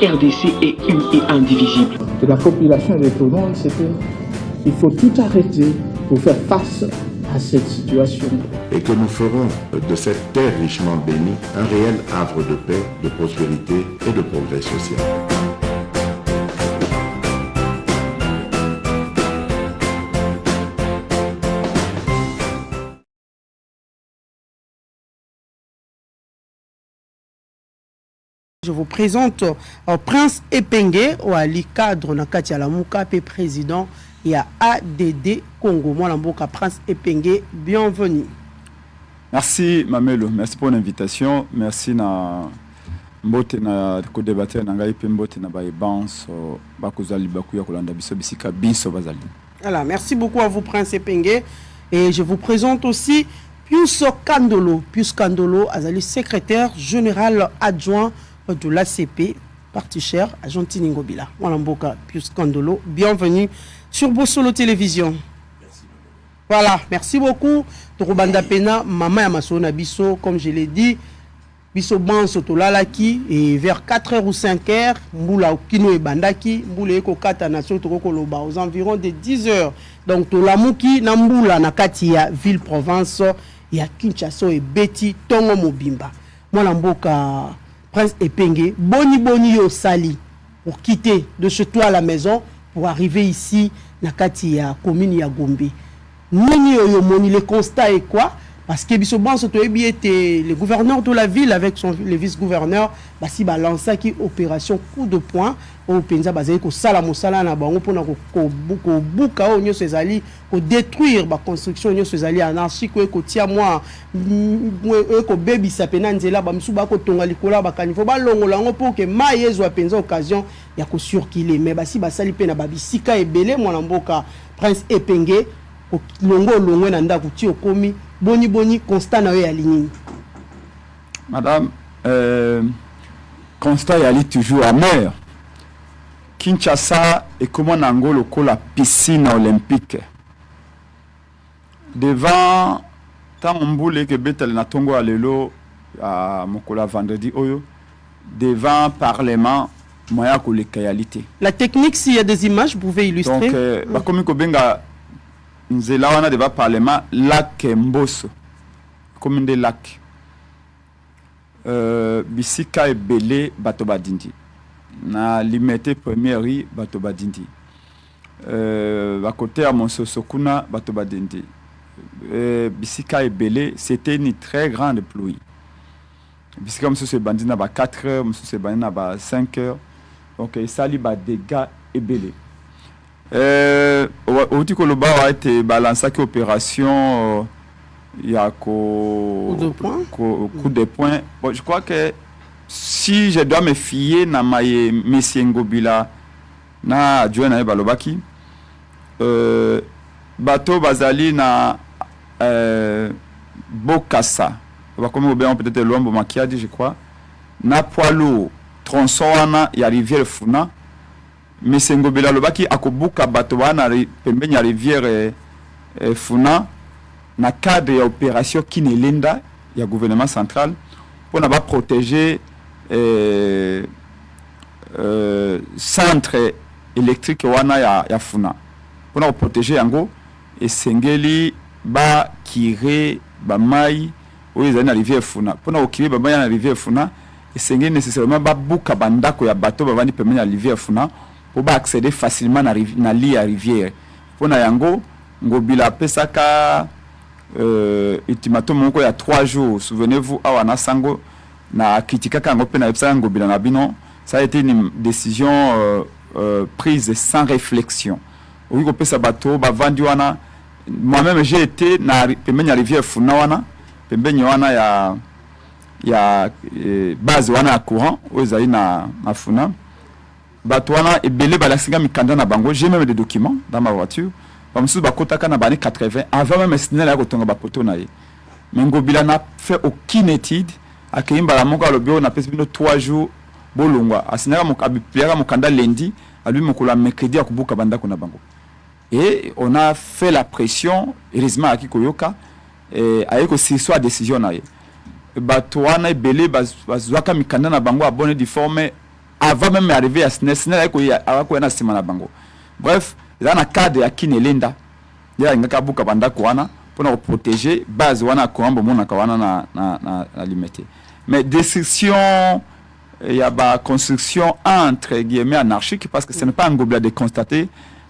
RDC est une et indivisible. De la population de tout le monde, c'est qu'il faut tout arrêter pour faire face à cette situation. Et que nous ferons de cette terre richement bénie un réel havre de paix, de prospérité et de progrès social. Je vous présente Prince Epenge, ou Ali cadre na kati ya Lamuka, pe président ya ADD Congo. Moi Lamboka Prince Epenge, bienvenue. Merci Mamelo, merci pour l'invitation. Merci na mbote na co-débatteur na ngai pe mbote na baebanso bakozali bakuya kolanda biso bisika biso bazali. Voilà, merci beaucoup à vous Prince Epenge, et je vous présente aussi Pius Kandolo. Pius Kandolo, azali secrétaire général adjoint de l'ACP, parti cher, Argentine Ngobila. Voilà Mboka Pius Kandolo, bienvenue sur Bossolo Télévision. Merci. Voilà, merci beaucoup. Torobanda Pena, Mama Yamasona Bisso, comme je l'ai dit, Bisso Ban Sotolalaki, et vers 4h ou 5h, Mboula Kino et Bandaki, Mboula Eko Kata Nation Torokoloba, aux environs de 10h. Donc, Tolamuki, Namboula, Nakatia, Ville-Province, il y a Kinshasa et Betty, Tongo Mobimba. Moi, Mboka Prince Epenge, boni yo sali pour quitter de chez toi à la maison pour arriver ici na kati ya commune ya Gombe. Nini yo moni, le constat est quoi? Parce que Bissoban Sotoyebi était le gouverneur de la ville avec le vice-gouverneur, basi balança qui opération coup de poing au penza bazali ko sala mosala na bango pona ko buka o nyoso ezali ko détruire ba construction nyoso ezali anarchique ko tia moi ko baby sapena nzela ba msuba ko tonga likola ba kanifo ba longola ngo pour que mayezo a penza occasion ya ko surkiler mais basi basali pe na babisika ebele mwana mboka Prince Epenge ko longo na ndako ti okomi boni constat na yo ya lignine. Madame, constat yali toujours amer. Kinshasa est comme un angolo la piscine olympique. Devant tant mboule que betel na tongo alelo à mokola vendredi oyo devant parlement moya ko les réalité. La technique, s'il y a des images, vous pouvez illustrer. Donc comme ko benga nzela wana devant parlement lac Mboso commune de lac bisika ebele bato badindi na limité première rue bato badindi à côté à Monsoso kuna bato badindi bisika ebele c'était une très grande pluie bisika Monsoso bandi na ba 4 heures Monsoso bandi na ba 5 heures donc ça li ba dégâts ebele. Au Tikoloba a été balancé qui opération il y a coup de poing. Bon, je crois que si je dois me fier na maye Monsieur Ngobila na Joana Balobaki bateau bazali na Bokassa va comme on peut-être Lombo Makiadi je crois na poilo tronçon wana ya rivière Funa. Mais Ngobila lobaki akobuka bato wana pembeni ya rivière Funa na cadre ya opération Kinelenda ya gouvernement central pour na ba protéger centre électrique wana ya Funa pour na protéger yango et sengeli ba kire ba mai oyo ezali na rivière Funa pour na okire ba mai na rivière Funa et sengeli nécessairement ba buka bandako ya bato bavandi pembeni ya rivière Funa pour accéder facilement na li à rivière pour na yango Ngobila pesaka ultimatum moko ya 3 jours souvenez-vous awana sango na kitikaka ngo pe na pesaka Ngobila na bino ça a été une décision prise sans réflexion oui ko pesa bato ba vandi wana moi-même j'ai été na pembeni ya rivière Funa wana pembeni wana ya base wana ya courant ozali na Funa Batouana et belé balasinga mikanda na bango. J'ai même des documents dans ma voiture. Comme si bakotaka na bani 80 avant même signal ya kotonga bapoto na ye. Mais Ngobila n'a fait aucune étude. Akimba la monka le bureau na pesi bino 3 jours bolongwa. Asinyaka mokabipiaka mokanda lundi, à lui mokola mercredi akubuka bandako na bango. Et on a fait la pression heureusement à Kikoyoka et avec aussi soit décision na ye. Batouana et belé bazwaka mikanda na bango a bonne difforme avant même d'arriver à SNES na sima na bango. Bref, il y a un cadre à Kinelenda. Il y a un kabuka banda kwana pour protéger base wana koambo mona kawana na limité. Mais destruction il y a ba construction entre guillemets anarchique parce que ce n'est pas un gobelet de constater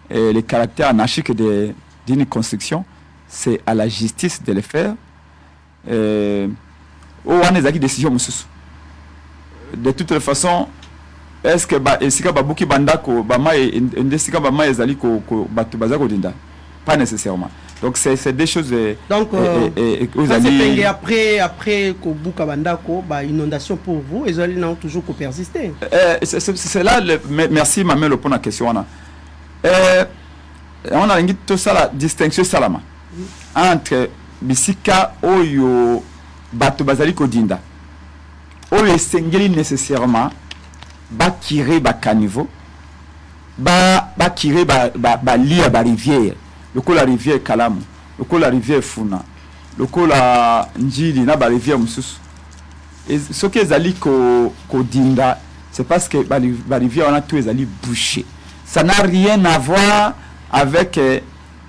les caractères anarchiques d'une construction, c'est à la justice de le faire. On a des décisions de toute façon. Est-ce que esika babuki bandako bama ndesika bama ezali ko batu bazako dinda, pas nécessairement. Donc c'est des choses donc vous allez après ko buka bandako ba inondation pour vous ezali non toujours ko persister. C'est là merci Mamelo pour la question on a ngi tout ça la distinction salama entre bisika oyo batu bazali ko dinda oyo sengeli nécessairement ba tirer ba caniveau ba tirer ba lia ba rivière le ko la rivière Kalamu le ko la rivière Funa le ko la Njili na ba rivière mususu et ce que ezali ko dinda c'est parce que ba rivière on a tout ezali bouché, ça n'a rien à voir avec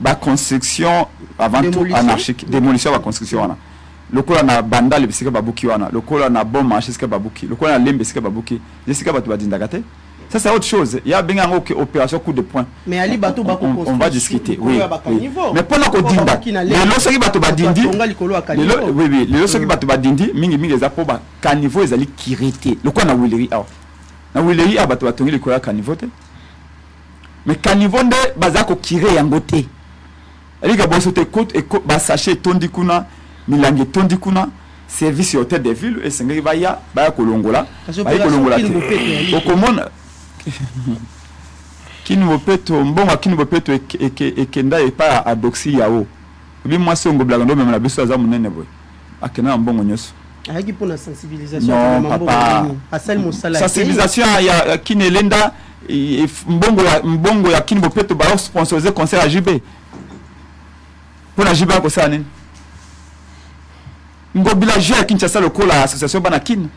ba construction avant tout anarchique, démolition ba construction wana lokola na banda le bisika babuki wana lokola na bon marché sika babuki lokola na lembe sika babuki sika batu badinda kate. Ça c'est autre chose, il y a bien une opération coup de poing, mais ali bato ba ko on va discuter oui, oui. Mais pendant ko dinda le losoki bato badindi oui le losoki bato badindi mingi eza po ba caniveau ezali kirité lokola na wileri bato batongi likola caniveau te, mais caniveau nde bazako kire yango te elika boso te côte et ba sachet tondi kuna milangi tondi kuna service hôtel de ville et sengeli baya kolongola okomona kinibopeto mbongo kinibopeto ekenda epa adoxi yao bi mwasi ngobla ndo même na biso aza munene boy akena mbongo nyoso ayaki pona sensibilisation sensibilisation ya Kinelenda mbongo ya kinibopeto ba sponsoriser concert à JB pona JB ko sana nini ngobila jeu Kinshasa lokola association Banakin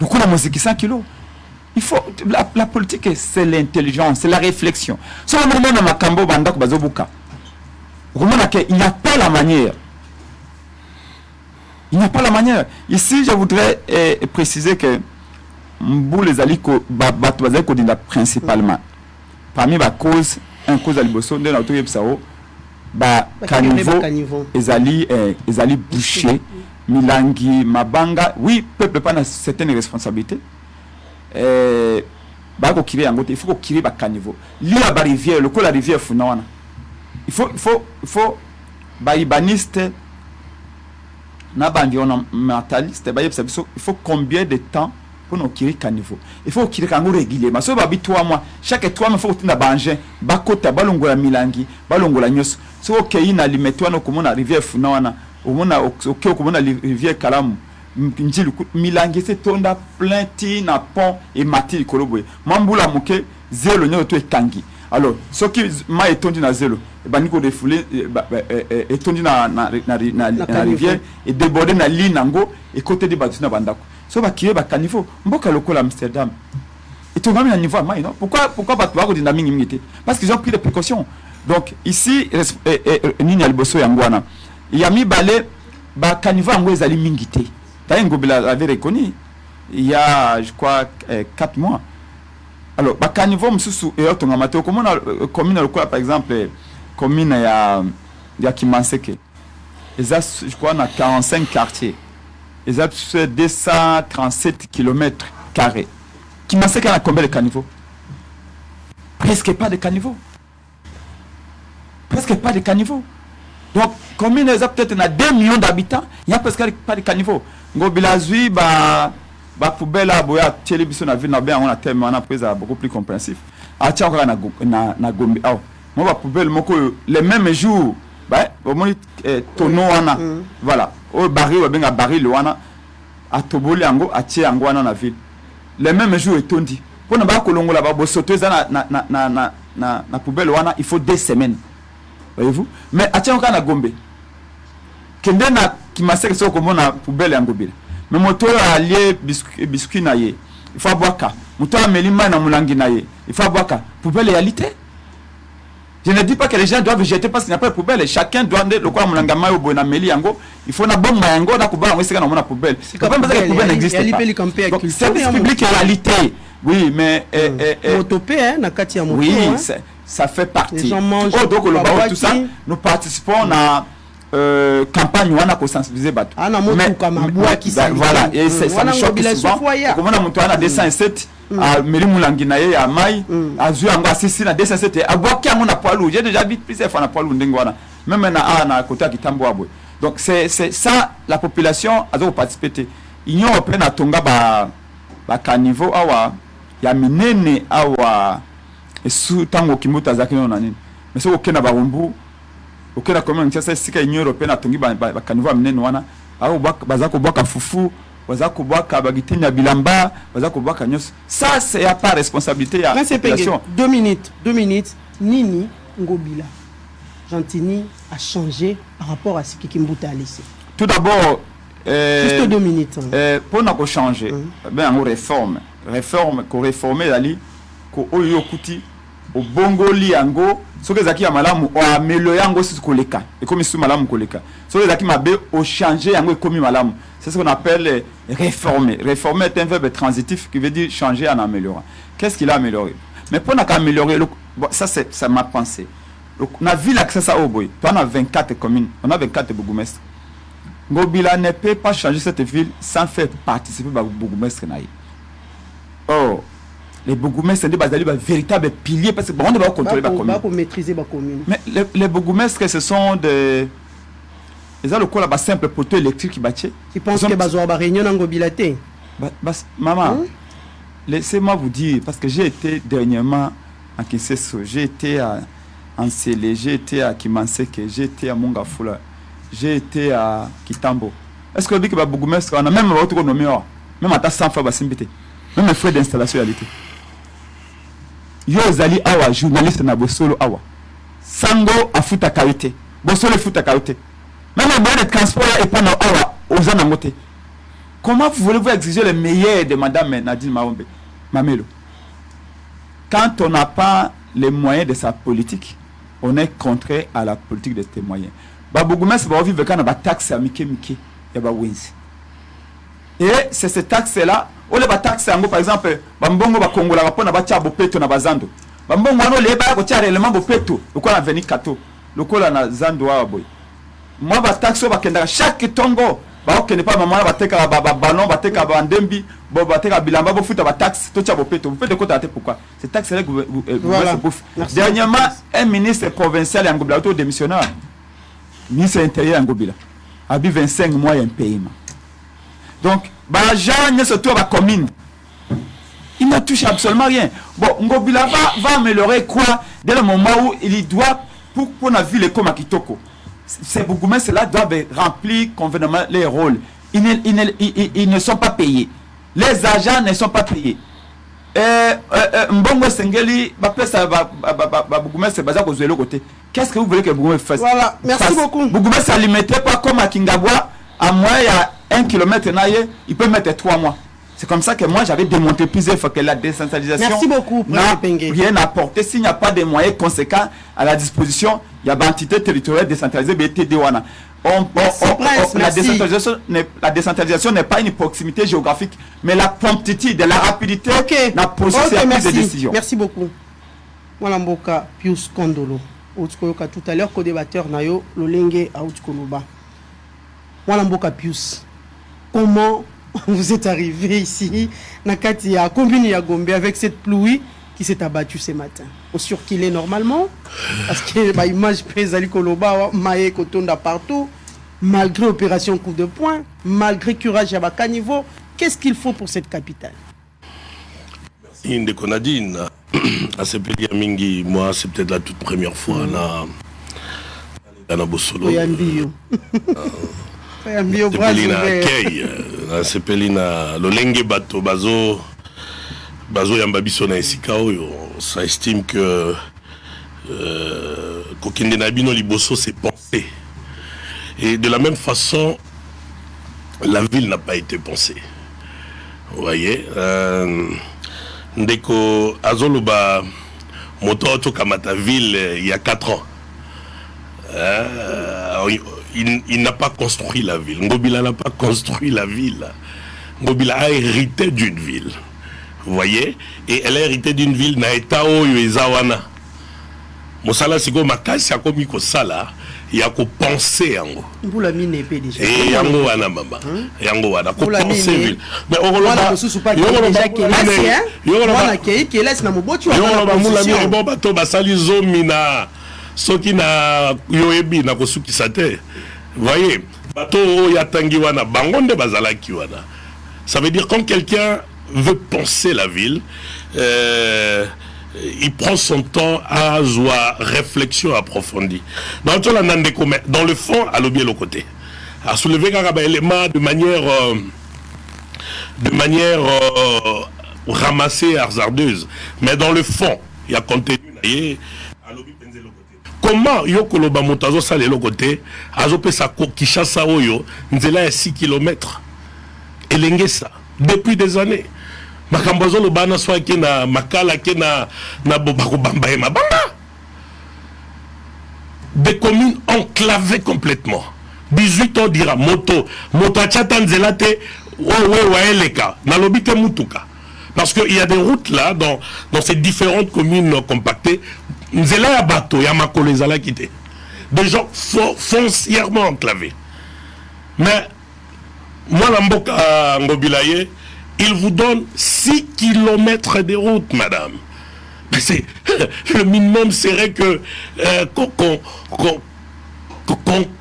lokola musique 100 kilos. Il faut la politique c'est l'intelligence, c'est la réflexion. Si on remet dans makambo bandako bazobuka, il n'y a pas la manière. Il n'y a pas la manière. Ici, je voudrais préciser que Mbou les aliko batu bazako dinda principalement. Parmi les causes, un cause à liboso de l'auto yepsao ba caniveau ezali bouché milangi mabanga oui peuple pas na certaines responsabilités ba ko kirer yango te, il faut ko kirer ba caniveau lia ba rivière le ko la rivière Funa wana il faut ba ibaniste na ba environnementaliste ba yepsa biso il faut combien de temps pour nous kirer caniveau, il faut kirer kango régulièrement so ba bi 3 mois chaque 3 mois faut que na bangin ba kota balongola milangi balongola nyos so okay na limetwa no komona rivière Funa wana omona okay komona rivière Kalamu Njili milangi se tonda plein na pont et mati koloboye mambula moke zelo nyo to ekangi alors ce qui ma etondi na zelo e baniko défouler etondi na rivière et déborder na ligne nango et côté de batu na bandako so ba kiye ba caniveau mboka lokola Amsterdam et to ngami na niveau à mai non pourquoi batu ba ko dinda mingi te parce qu'ils ont pris des précautions. Donc ici nini aliboso yangwana il y a mis balé ba caniveau ngo ezali mingi te Ngobila avait reconnu il y a je crois 4 mois. Alors ba caniveau msusu et autre ngamato comme on commune lokola par exemple commune ya Kimanseke ils a je crois na 45 quartiers ils a 237 km². Kimanseke a combien de caniveaux? Presque pas de caniveaux. Donc commune ils a peut-être na 2 millions d'habitants, il y a presque pas de caniveaux. Ngobila zui ba poubelle boya télé biso na ville na bien on a tellement on a pris beaucoup plus compréhensif. A tia encore na Gombe. Ah moi ba poubelle moko les mêmes jours ba au moins tonneau wana voilà au baril benga baril wana a toboli yango a tia yango wana na ville les mêmes jours etondi pona ba kolongola ba bosoto za na poubelle wana il faut 2 semaines, voyez-vous. Mais a tia encore na Gombe kende na Kimaseke so komona poubelle yango bila mais moto allié biscuit na ye il faut boire ka moto amelima na mulangi na ye il faut boire ka poubelle réalité. Je ne dis pas que les gens doivent jeter parce qu'il n'y a pas de poubelle. Chacun doit le quoi mulanga mayo bona meli yango. Il faut na bon mayango na kuba ngwe sika na mona poubelle. C'est pas parce que la poubelle n'existe pas. Donc service public et réalité. Oui, mais motopé hein na kati ya moto. Oui, ça fait partie. Les gens mangent donc le bar tout ça, nous participons à campagne wana ko sensibiliser bato. Ah na moto kama bois qui ça. Voilà, et ça me choque souvent. Comment na moto ana 207 à Meli Mulangi na ye ya mai azu yango asisi na 207 aboki yango na poilu. J'ai déjà vu plusieurs fois na poilu ndenge wana. Même na côté Kitambo abwe. Donc c'est ça la population a doit participer. Union européenne atonga ba caniveau awa ya minene awa esu tango kimuta zakino na nini. Mais so okena ba rumbu okena comment ça sika Union européenne atongi ba caniveau minene wana awo bazako boka fufu bazako boka bagitenya bilamba bazako boka nyos. Ça c'est à part responsabilité ya population. 2 minutes nini Ngobila Gentini a changé par rapport à ce que Kimbuta a laissé. Tout d'abord juste 2 minutes. Pour nous changer, ben on réforme qu'on réformer dali ko oyo kuti au bongo liango so que zaki ya malamu o améliorer yango si koleka et comme si malamu koleka so que zaki mabe o changer yango comme malamu. C'est ce qu'on appelle réformer. Réformer est un verbe transitif qui veut dire changer en améliorant. Qu'est-ce qu'il a amélioré? Mais pour nous améliorer, bon, ça m'a pensé. On a vu l'accès à Oboy. On a 24 communes, on a 24 bourgmestres. Ngobila ne peut pas changer cette ville sans faire participer les bourgmestres. Or, les bourgmestres sont des véritables piliers parce que on doit contrôler la commune. Pour maîtriser la commune. Mais les bourgmestres, ce sont des... Ils ont le coup là, simple poteau électrique qui battait. Tu penses que Bazoa va réunion en Gobilaté? Maman, laissez-moi vous dire, parce que j'ai été dernièrement à Kinseso, j'ai été à Ansele, j'ai été à Kimanseke, j'ai été à Mongafula, j'ai été à Kitambo. Est-ce que vous dites que Bougumestre, on a même votre nommé, même à ta 100 fois Basimbité, même les frais d'installation réalité. Yo Zali Awa, journaliste na Bosolo Awa. Sango a futa karité. Bosolo futa karité. Même le moyen de transport est pas dans Awa, aux Anamote. Comment voulez-vous exiger le meilleur de Madame Nadine Maombe, Mamelo? Quand on n'a pas les moyens de sa politique, on est contraire à la politique de ses moyens. Babougoumès va vivre quand on a des taxes à Mike, et c'est ces taxes-là, on les taxes, par exemple, Bambongo va Congo, la rapporte à Batia Bopeto na Bazando. Bambongo, on les bat à réellement Bopeto, le quoi a venu Kato, le quoi na Zando Aboy. Moi, ba taxe va kenda chaque tongo, ba ok ne pas maman va teka ballon, va teka bandembi, va teka bilamba, va foutre ba taxe, tout ça Bopeto. Vous faites de côté pourquoi? Ces taxes-là, voilà. Dernièrement, un ministre provincial en Gobila, auto démissionnaire, ministre intérieur en Gobila, a bu 25 mois un paiement. Donc, Jean surtout à la commune, il ne touche absolument rien. Bon, Ngobila va améliorer quoi dès le moment où il doit, pour la ville comme à Kitoko, ces bourgmestres-là doivent remplir convenablement les rôles. Ils ne sont pas payés. Les agents ne sont pas payés. Mbongo Sengeli, qu'est-ce que vous voulez que Bourgmestre fasse? Voilà, merci beaucoup. Bourgmestre alimenté pas comme à Kingabwa, à moi il y a 1 kilomètre, il peut mettre 3 mois. C'est comme ça que moi j'avais démontré plusieurs fois que la décentralisation n'a rien apporté. S'il n'y a pas de moyens conséquents à la disposition, il y a une entité territoriale décentralisée, BTD-WANA. La décentralisation n'est pas une proximité géographique, mais la promptitude, la rapidité n'a processé la prise de décision. Merci beaucoup. Voilà Mboka Pius Kondolo. Tout à l'heure, co-débatteur Nayo, Lolenge Aoutkoloba. Voilà Mboka Pius. Comment vous êtes arrivé ici, Nakati à Combini à Gombe, avec cette pluie qui s'est abattue ce matin? On surkilait normalement, parce que l'image pèse à l'Ikoloba, Maé Kotonda partout, malgré opération coup de poing, malgré curage à Bakanivo, qu'est-ce qu'il faut pour cette capitale? Merci Ndeko Nadine. À ce pays Mingi, moi c'est peut-être la toute première fois dans Bosolo. Sepelina Lolenge Bato Bazo Yambabiso na Esika Oyo. Ça estime que Kokende Nabino Liboso c'est pensé. Et de la même façon, la ville n'a pas été pensée. Vous voyez, Ndeko Azoloba, Moto Kamata ville il y a 4 ans. Il n'a pas construit la ville. Ngobila n'a pas construit la ville. Ngobila a hérité d'une ville. Vous voyez? Et elle a hérité d'une ville na eta oyo ezawana. Mosala siko makasi akomi ko sala. Il y a qu'à penser yango. Vous la mine épée déjà. Et yango wana mama. Yango wana ko penser ville. Mais on voilà mususu pas déjà qui là voilà qui laisse na moboti wana. Yo ba mula mi bo bato basali zomi na soki na yoebi na kosukisa te. Vous voyez? Bato ya tangi wana bangonde bazalaki wana. Ça veut dire quand quelqu'un veut penser la ville, il prend son temps à avoir réflexion approfondie. Dans le fond, à l'objet le côté. À soulever un élément de manière ramassée, hasardeuse. Mais dans le fond, il y a contenu. Comment Yokoloba Motazo sale le côté, Azope Sako Kishasa Oyo, Nzela est 6 km. Et l'engesa, depuis des années. Makambozo le bana soit qui na makala qui na bobako bamba et mabamba. Des communes enclavées complètement. 18 ans dira moto achatan zelate waeleka na lobite mutuka. Parce qu'il y a des routes là dans ces différentes communes compactées. Nzela ya bato ya makolo ezala kité. Des gens foncièrement enclavés. Mais moi la mboka ngobilaye il vous donne 6 km de route, madame. Mais c'est le minimum serait que qu'on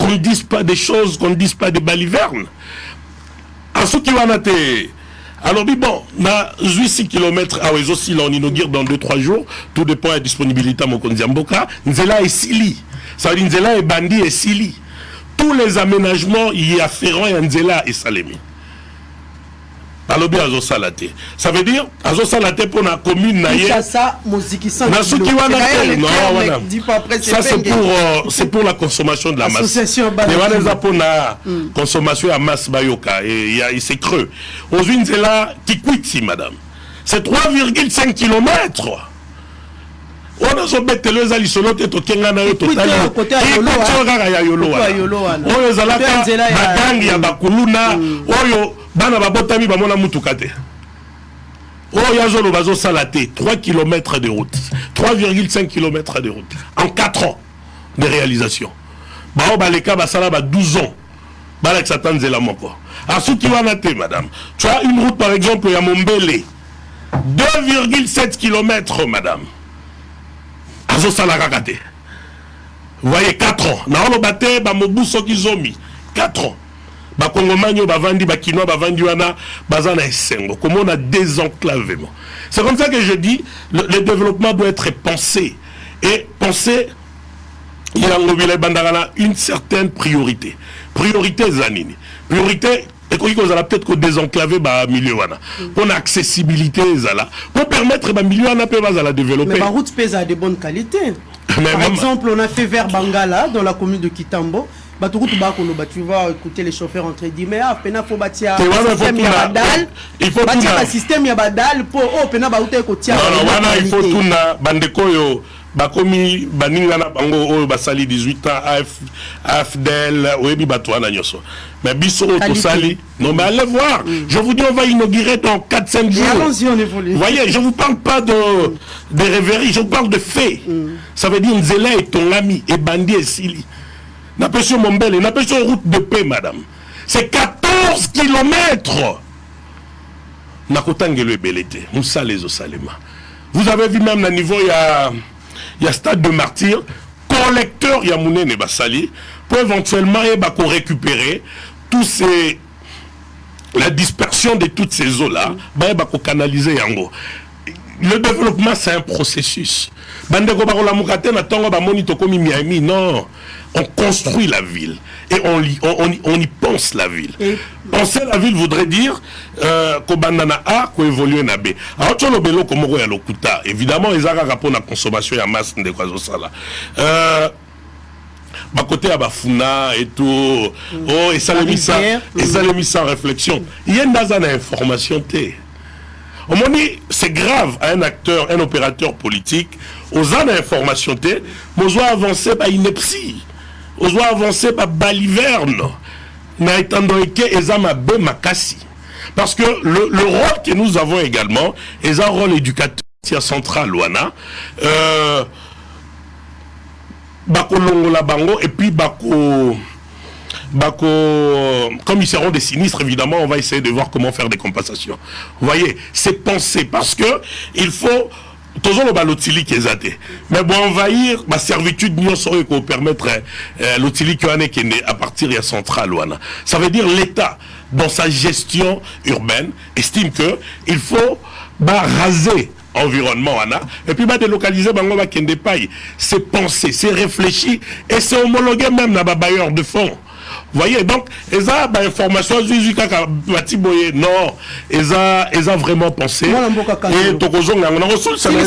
ne dise pas des choses, qu'on ne dise pas des balivernes. À ce qui va noter. Alors, bon, on a 6 km à aussi, là, on inaugure dans 2-3 jours. Tout dépend de la disponibilité à Mokonziamboka. Nzela et Sili. Ça veut dire Nzela et Bandi et Sili. Tous les aménagements y afférents à Nzela et Salemi. Ça veut dire Azo Salate pour la commune ça c'est pour la consommation de la masse. Mais pour la consommation à masse bayoka et il s'est creux. Aujourd'hui c'est là qui quitte si madame. C'est 3,5 km. On a son bête les alisolote et au Kengana et total. Bana babotami bamona mutukate. Oh yazolo bazo salate 3 km de route, 3,5 km de route en 4 ans de réalisation. Ba baleka basala ba 12 ans. Balak satanzela moko. Asuki wana te madame. Tu as une route par exemple ya Mombele 2,7 km madame. Azo salaka kate. Vous voyez 4 ans. Na ono bate ba mobuso kizomi 4 ans. Bakongomani bavandi bakinois bavandi wana bazana esengo comment on a désenclavement. C'est comme ça que je dis le développement doit être pensé et pensé il y a une certaine priorité zanini priorité et qu'on a peut-être que désenclaver ba milieu wana pour l'accessibilité zala pour permettre ba milieu wana peut bazala développer. Mais la route pèse à de bonne qualité. Par exemple, on a fait vers Bangala dans la commune de Kitambo. Tu vas écouter les chauffeurs entre guillemets, il faut bâtir un système Yabadal pour il faut tout na bandekoyo bakomi baningana bango basali 18 ans AFDL oyebi batwana nyoso mais biso to sali non mais allez voir je vous dis on va inaugurer dans 4-5 jours. Vous voyez, je vous parle pas de rêveries, je vous parle de faits. Ça veut dire Nzela est ton ami et Bandi et Sili. N'a pas sur Mombele, n'a pas sur route de paix, madame. C'est 14 km. Nakotangelo Belete, Moussa les Osalema. Vous avez vu même le niveau, il y a stade de martyr, collecteur Yamoune Nebasali, pour éventuellement récupérer tous ces. La dispersion de toutes ces eaux-là, canaliser Yango. Le développement, c'est un processus. Non, on construit la ville et on y pense la ville. Penser la ville voudrait dire qu'on banana A, qu'on évolue na B. Alors tu as le bélo comme on a l'okuta. Évidemment, ils ont rapport à la consommation et à masse de quoi ça là. bah côté à Bafuna et tout, oh, et ça l'a mis ça, et ça l'a mis ça en réflexion. Il y a une information T. Au moment c'est grave à un acteur, un opérateur politique, aux ans d'information T, mais on avancer par ineptie, on avancer par baliverne, n'a étant donné que ezama be makasi. Parce que le rôle que nous avons également est un rôle éducateur central, Wana. Bako Longola Bango, et puis Bako, comme ils seront des sinistres, évidemment, on va essayer de voir comment faire des compensations. Vous voyez, c'est pensé, parce que il faut. Toujours le balotili qui est athée. Mais bon, envahir ma servitude n'y saurait qu'on permettre l'otili qui est à partir de la centrale. Ça veut dire l'État, dans sa gestion urbaine, estime que il faut raser environnement et puis délocaliser bango kende paille. C'est pensé, c'est réfléchi et c'est homologué même dans les bailleurs de fonds. Vous voyez, donc, ils ont information, non, ils ont vraiment pensé. Et Tokozong, on a reçu ça, il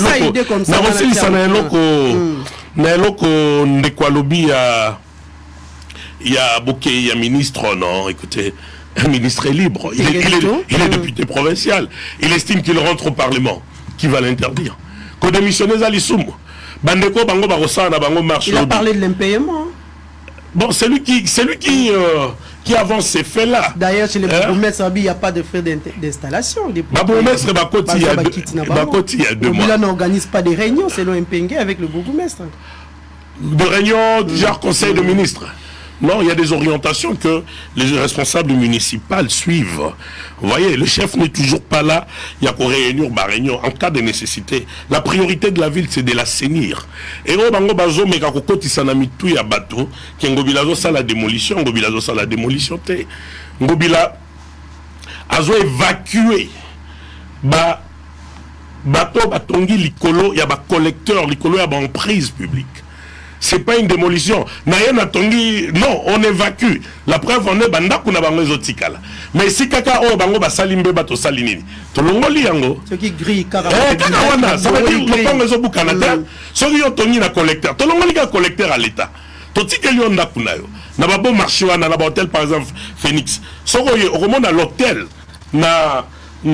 y a Bokeh, il y a ministre, non, écoutez, un ministre est libre, il est député provincial, il estime qu'il rentre au Parlement, qui va l'interdire. Quand démissionner Zalissoum, Bandeko, Bango Barossa, Bango marche. Il a parlé de l'impayement. Bon, c'est lui qui avance ces faits-là. D'ailleurs, chez les bourgmestres, il n'y a pas de frais d'installation. Le bourgmestre, il y a 2 mois. Il n'organise pas des réunions selon Mpengue avec le bourgmestre. De réunions, genre conseil de ministres. Non, il y a des orientations que les responsables municipaux suivent. Vous voyez, le chef n'est toujours pas là. Il y a qu'aux réunions, en cas de nécessité. La priorité de la ville, c'est de l'assainir. Et au bango bazo meka kokoti sanami tout ya bateau, qui ngobilazo ça la démolition, te. Ngobila azo évacuer bateau batongi likolo, ya ba collecteur likolo ya ba emprise publique. C'est pas une démolition. Non, on évacue. La preuve, on est bandaku na bango zotikala. Mais si kaka o bango ba salimbe bato salinini. To longoli yango. Ce qui grille kaka. Kaka wana, ça veut dire le bango zo bukanata. So yo tongi na collecteur. To longoli ka collecteur à l'état. To tikeli on ndaku na yo. Na ba bon marché wana na ba hôtel par exemple Phoenix. So yo au monde à l'hôtel na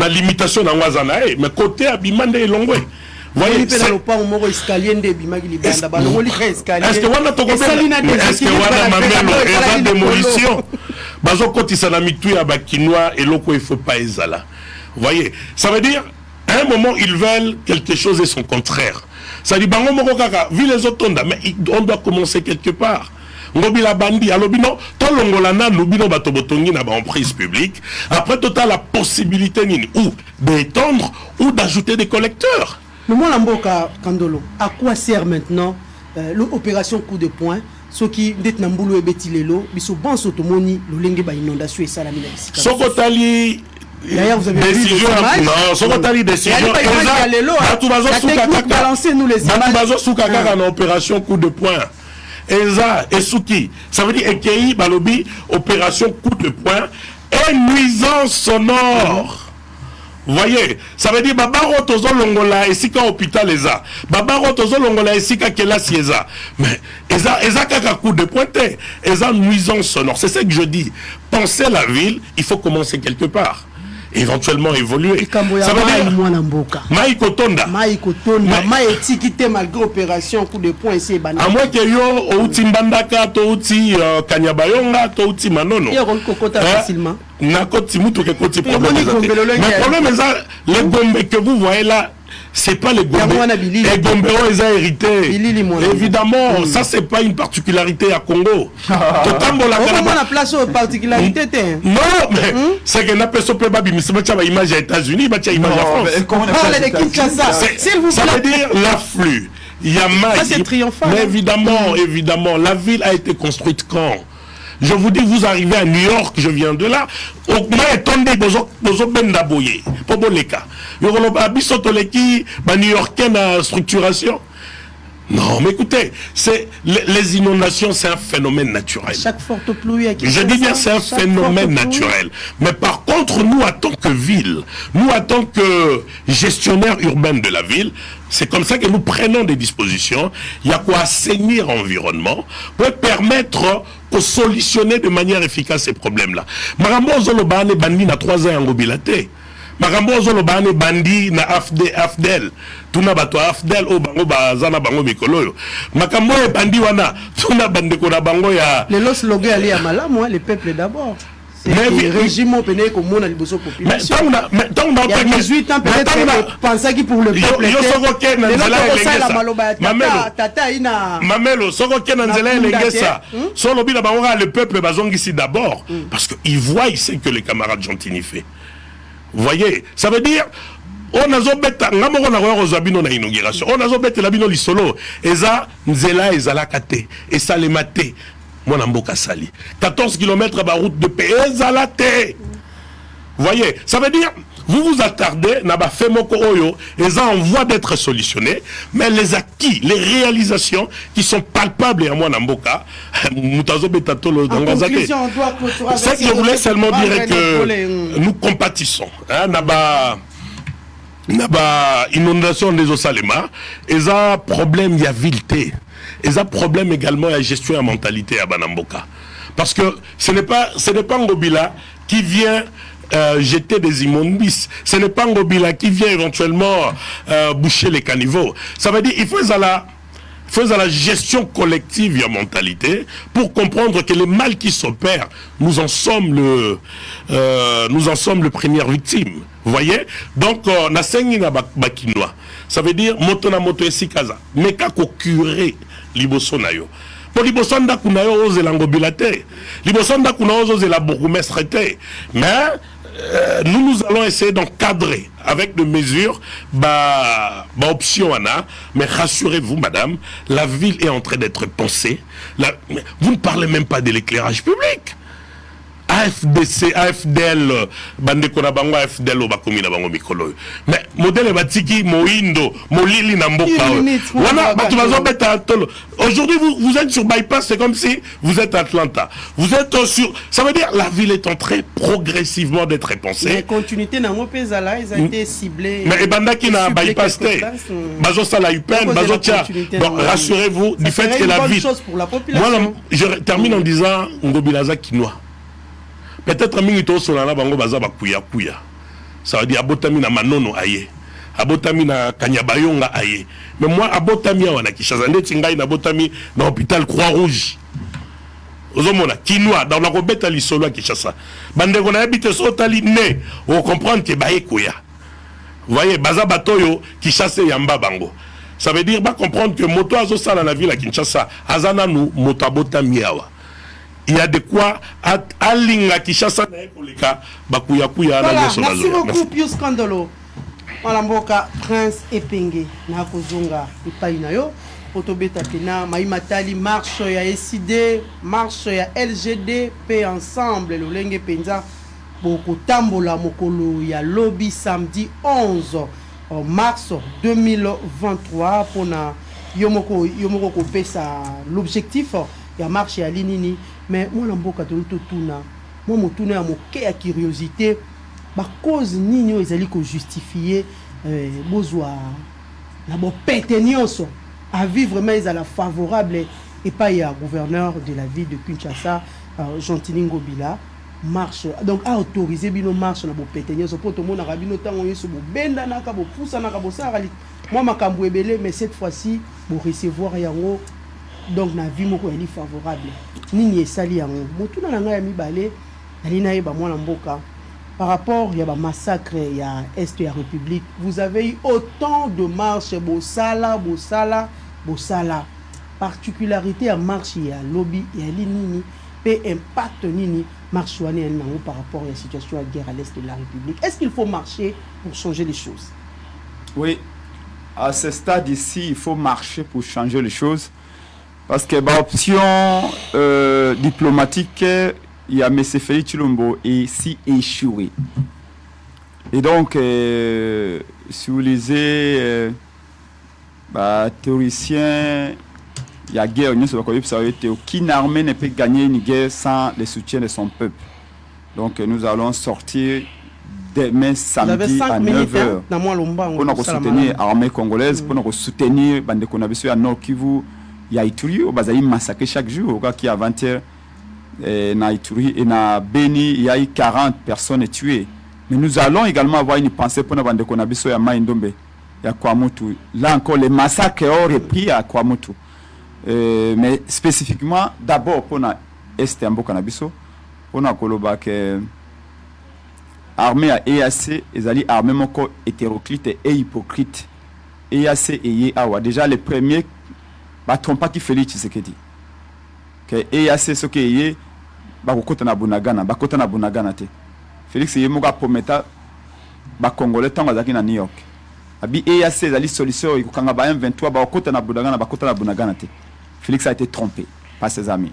limitation na ngwazana mais côté abimande elongwe. Voyez, est-ce que on a démolition bazo koti sana mitu ya bakinois et loko il faut pas ezala. Voyez, ça veut dire à un moment ils veulent quelque chose et son contraire. Ça dit bango moko kaka vu les autres mais on doit commencer quelque part. Ngobila bandi alobino to longolana lobino bato botongi na ba emprise publique. Après total la possibilité nini ou d'étendre ou d'ajouter des collecteurs. Mais moi, Lamboka Kandolo, à quoi sert maintenant l'opération coup de poing? Ce qui est Namboulou et Betilelo, mais ce bon sotomoni, le lingue ba inondation et salamina. Sokotali. D'ailleurs, vous avez vu décision. Non, Sokotali décision. Balancez-nous les images. Bazo Soukaka en opération coup de poing. Eza et Souki. Ça veut dire Ekei Balobi, opération coup de poing et nuisance sonore. Vous voyez, ça veut dire babaro tozo longola et sika hôpital eza. Babaro tozo longola et sika kelasi eza. Mais eza kaka coup de pointé, eza nuisance sonore. C'est ce que je dis. Penser la ville, il faut commencer quelque part. Éventuellement évoluer. Ça veut dire Maïko Tonda. Maïko malgré opération coup de poing ici. À moins que yo outi Mbandaka, to outi Kanyabayonga, to outi Manono. Yo kokota facilement. Nakoti mutu ke koti problème. Mais le problème est les Gombe que vous voyez là, c'est pas les Gombe. Les Gombe ils ont hérité. Évidemment, ça c'est pas une particularité à Congo. La place aux particularités. Non, mais c'est que n'a pas soupé babi, mais c'est pas image aux États-Unis, bah tiens image en France. Ça veut dire l'afflux. Il y a mais évidemment, la ville a été construite quand? Je vous dis, vous arrivez à New York, je viens de là. Au moins, bozo benda boye. Poboleka. Yorolobabisotoleki, New-Yorkais na structuration. Non, mais écoutez, les inondations, c'est un phénomène naturel. Chaque forte pluie. Je dis bien, c'est un phénomène naturel. Mais par contre, nous, en tant que que ville, nous en tant que gestionnaires urbains de la ville, c'est comme ça que nous prenons des dispositions. Il y a quoi assainir l'environnement pour permettre de solutionner de manière efficace ces problèmes-là. Marambo Zolobane Bandi na 3 ans en mobilité. Marambo Zolobane Bandi na Afdel. Tuna bato Afdel o bango bazana bango mikolo. Makambo e Bandi wana tuna bande ko na bango ya. Le slogan ali ya malamu, le peuple d'abord. C'est le régime au Péné comme on a les besoins population. Mais tant il y a 18 ans peut-être qu'on pensait qu'il pour le peuple était. Mamelo, soko ke nanzela elengesa. Solo bila bango le peuple bazongi ici d'abord parce qu'ils voient ici que les camarades Gentini fait. Vous voyez, ça veut dire on a zobeta ngamoko na ko zabino na inauguration. On a zobeta la bino lisolo eza nzela ezala kate et salemate. Mon amboka sali 14 km à route de paix ezalate. Vous voyez, ça veut dire vous vous attardez na ba femoko oyo eza en voie d'être solutionné, mais les acquis, les réalisations qui sont palpables à mon amboka mutazo betatolo dangazate. C'est que je voulais seulement dire que nous compatissons hein, na ba inondation des Osalema eza problème ya vilté. Et ça problème également à la gestion et la mentalité à Banamboka. Parce que ce n'est pas Ngobila qui vient jeter des immondices. Ce n'est pas Ngobila qui vient éventuellement boucher les caniveaux. Ça veut dire qu'il faut à la gestion collective et la mentalité pour comprendre que les mal qui s'opèrent, nous en sommes le première victime. Vous voyez? Donc, na sengi na bakinois. Ça veut dire moto na moto esikaza. Mais kako curé liboso na yo. Pour liboso ndaku na yo ozela ngobila te. Liboso ndaku na yo ozela bourgmestre te. Mais nous allons essayer d'encadrer avec des mesures option ana. Mais rassurez-vous madame, la ville est en train d'être pensée. Vous ne parlez même pas de l'éclairage public. AFDC, AFDL, bandeko na bango AFDL obakomi na bango mikolo. Mais modèle batiki moindo, molili na mboka. Voilà, aujourd'hui vous êtes sur bypass, c'est comme si vous êtes à Atlanta. Vous êtes sur, ça veut dire la ville est en train progressivement d'être repensée. Les continuités na mopeza là, ils ont été ciblés. Mais bandaki na bypass té. Bazo sala UPN, bazo tia. Donc rassurez-vous du fait que la ville. Moi je termine en disant Ngobilaza Kinois. Peut-être mingi solana bango baza bakuya kuya. Ça veut dire abotami na manono aye. Abotami na kanyabayonga aye. Mais moi abotami wana Kinshasa ndeti ngai na abotami na hôpital Croix-Rouge. Ozomona Kinois dans la kobeta lisolo à Kinshasa. Bandeko na habite sotali ne, on comprendre que baye kuya. Vous voyez baza batoyo Kinshasa yamba bango. Ça veut dire ba comprendre que moto azo sala na ville à Kinshasa, azana nu moto abotami awa. Il y a de quoi alinga Kinshasa na ekoleka bakuya kuya na nyoso na zo. Merci beaucoup Pius Kandolo. Malamboka Prince Epenge na kozonga ipai na yo otobeta pena maimatali marche ya SID, marche ya LGD pe ensemble lolenge penza boko tambola mokolo ya lobby samedi 11 mars 2023 pona yomoko ko pesa l'objectif ya marche ya linini. Mais moi l'amboka tuna moi motuna ya moke ya curiosité ba cause nini ezali ko justifier bozwa na bo pétenios à vivre mais à la favorable et pas ya gouverneur de la ville de Kinshasa Gentini Ngobila marche donc a autorisé bino marche na bo pétenios pour tout monde rabino tango yeso bo benda na ka bo poussa na ka bo sara moi makambo ebele mais cette fois-ci pour recevoir yango. Donc na vie moko eli favorable nini esali yango motuna na ngai ya mibale alina yeba mwana mboka par rapport ya ba massacre ya est ya République. Vous avez eu autant de marches bosala particularité à marche ya lobby ya nini pe impact nini marche wana nango par rapport à la situation de guerre à l'est de la République. Est-ce qu'il faut marcher pour changer les choses? Oui, à ce stade ici il faut marcher pour changer les choses. Parce que l'option diplomatique, il y a M. Félix Chilombo et si échoué. Et donc, si vous lisez, théoricien, il y a guerre, aucune armée ne peut gagner une guerre sans le soutien de son peuple. Donc, nous allons sortir demain samedi à 9h. Pour soutenir l'armée congolaise, pour soutenir bande konabiso ya Nord Kivu, ya Ituri, au bazali massacré chaque jour, au qui avant-hier na Ituri et na Beni, il y a eu 40 personnes tuées. Mais nous allons également avoir une pensée pour la bande konabiso ya Maïndombe, ya Kwamutu. Là encore les massacres ont repris à Kwamutu. Mais spécifiquement d'abord pour na Est Ambo Kanabiso, pour na koloba que armée à EAC, ils allaient armée moko hétéroclite et hypocrite. EAC et Yeawa. Déjà les premiers, bah trompe pas qui Félix Tshisekedi. Que EAC ce qui est, bah kota na bunagana, bah kota na bunagana te. Félix Yemoga prometa, bah Congolais tant bazaki na New York. Abi EAC ils allaient solution, ils kanga ba M23, bah kota na bunagana, bah kota na bunagana te. Félix a été trompé par ses amis.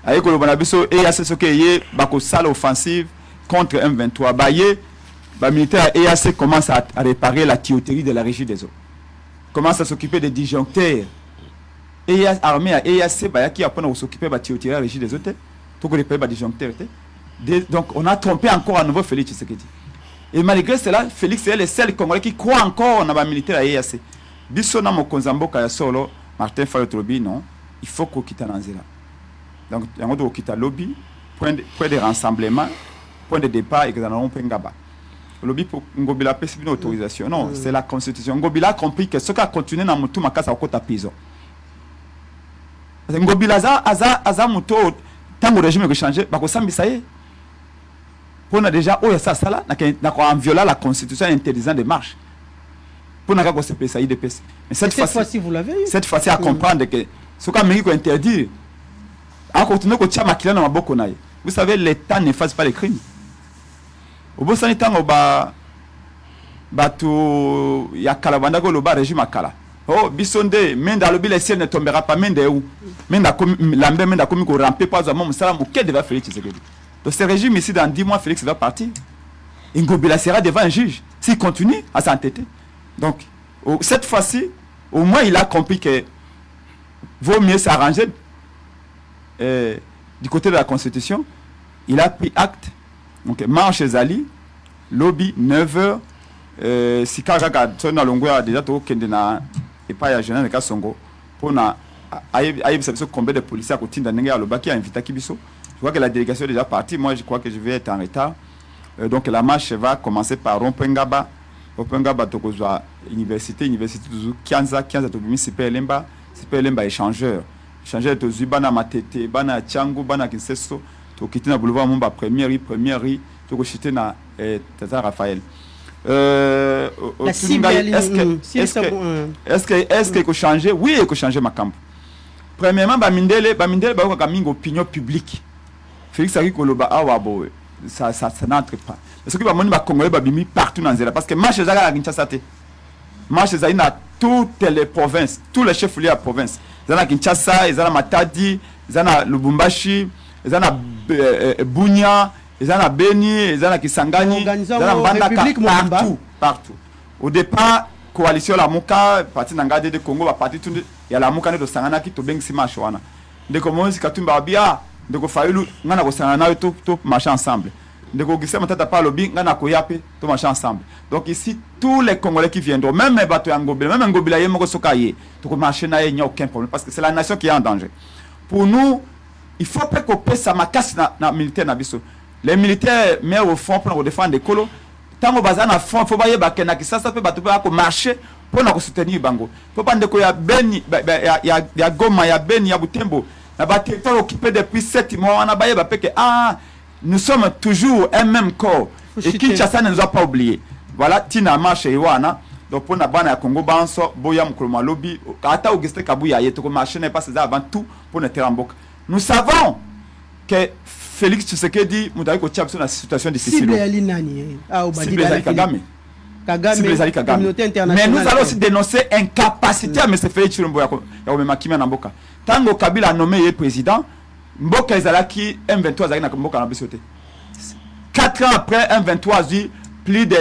Avec le Bonabiso EAC ce qui est, bah ko salle offensive contre M23. Baye, les militaires EAC commencent à réparer la tuyauterie de la régie des eaux. Commencent à s'occuper des disjoncteurs. Armée à EAC, qui apprend à s'occuper de la tuyauterie de la régie des eaux. Tout que les pays disjoncteurs. Donc on a trompé encore à nouveau Félix Tshisekedi. Et malgré cela, Félix est le seul Congolais qui croit encore dans les militaires à EAC. Bissona Mokonzambo Kayasolo, Martin Fayotolobi, non, il faut qu'on quitte Nanzela. Donc on doit quitter le lobby, point de rassemblement. Point de départ et que nous allons prendre lobby pour Ngobila pèse une autorisation. Non, c'est la constitution. Ngobila a compris que ce qui a continué dans Moutou Makasa au côté prison. Parce que Ngobila a Moutou, tant que le régime a changé, bah ça ça y est. Pour nous déjà, oh ça là, n'a violé la constitution interdisant des marches. Pour nous avoir ce PSAI de PS. Mais cette fois-ci vous l'avez eu. Cette fois-ci à comprendre que ce qu'Amérique a interdit, à continuer que Tchamakila n'a pas beaucoup. Vous savez, l'État n'efface pas les crimes. Au bout de temps, il y a Kalabanda qui est régime à Kala. Oh, Bissonde, Menda le le ciel ne tombera pas, Menda où Menda Lambert, Menda comme qu'on rampe pas à mon salam, auquel devait Félix Tshisekedi. Donc ce régime ici, dans 10 mois, Félix va partir. Ngobila sera devant un juge s'il continue à s'entêter. Donc, cette fois-ci, au moins, il a compris que vaut mieux s'arranger du côté de la Constitution. Il a pris acte. Donc, marche Zali, lobby 9h. Si Kaka Tsona Longo a déjà tout Kendena et pas à Général Kasongo pour na aïe combien de policiers à côté d'Anenga Loba qui a invité Kibiso. Je crois que la délégation est déjà partie. Moi, je crois que je vais être en retard. Donc, la marche va commencer par Rompengaba. Rompengaba, Tokozwa, université de Kianza, Tobimi, CPLMba échangeur. Échangeur de Zubana Matete, Bana Tchangu, Bana Kinseso. To quitter na boulevard Mumba première rue to quitter na Tata Raphaël est-ce que faut changer? Oui, il faut changer ma camp. Premièrement Bamindele ba ko kamingo opinion publique. Félix Ari Koloba awabo ça n'entre pas. Parce que ba moni ba Congolais ba bimi partout dans Zela parce que marche za la Kinshasa te. Marche za ina toutes les provinces, tous les chefs liés à province. Zana Kinshasa, zana Matadi, zana Lubumbashi, zana Bunia, zana Beni, zana Kisangani, zana Mbandaka, partout. Au départ, coalition la Muka, parti Nangade de Congo, parti tout, il y a la Muka de Sangana qui tombent si marchwana. De comment si Katumba Bia, de ko Fayulu, ngana ko Sangana tout marcher ensemble. De ko Gissé Matata par lobby, ngana ko Yape, tout marcher ensemble. Donc ici, tous les Congolais qui viendront, même les bateaux Ngobila, même Ngobila Yemoko Sokaye, tout marcher n'a aucun problème parce que c'est la nation qui est en danger. Pour nous, il faut pas qu'on paie ça ma casse na militaire na biso. Les militaires mais au fond pour défendre des colos. Tant au bazar na fond, faut pas y bakena qui ça peut bateau pour marcher pour nous soutenir bango. Faut pas ndeko ya Beni, ya Goma, ya Beni, ya Butembo. Na ba territoire occupé depuis 7 mois, on a baye ba que nous sommes toujours un même corps. Et Kinshasa ne nous a pas oublié. Voilà, Tina marche Iwana. Donc pour na bana ya Congo banso boya mkoloma lobby ata Auguste Kabuya yetoko marcher n'est pas ça avant tout pour ne teramboka. Nous savons que Félix Tshisekedi mutaiko ko tchapso na situation difficile. Cible ali nani Cible ali Kagame. Mais nous allons aussi dénoncer incapacité à M. Félix Chilombo ya komema kimia na mboka. Tango Kabila a nommé le président, mboka ezalaki M23 zaki na mboka na bisote. 4 ans après M23 a eu plus de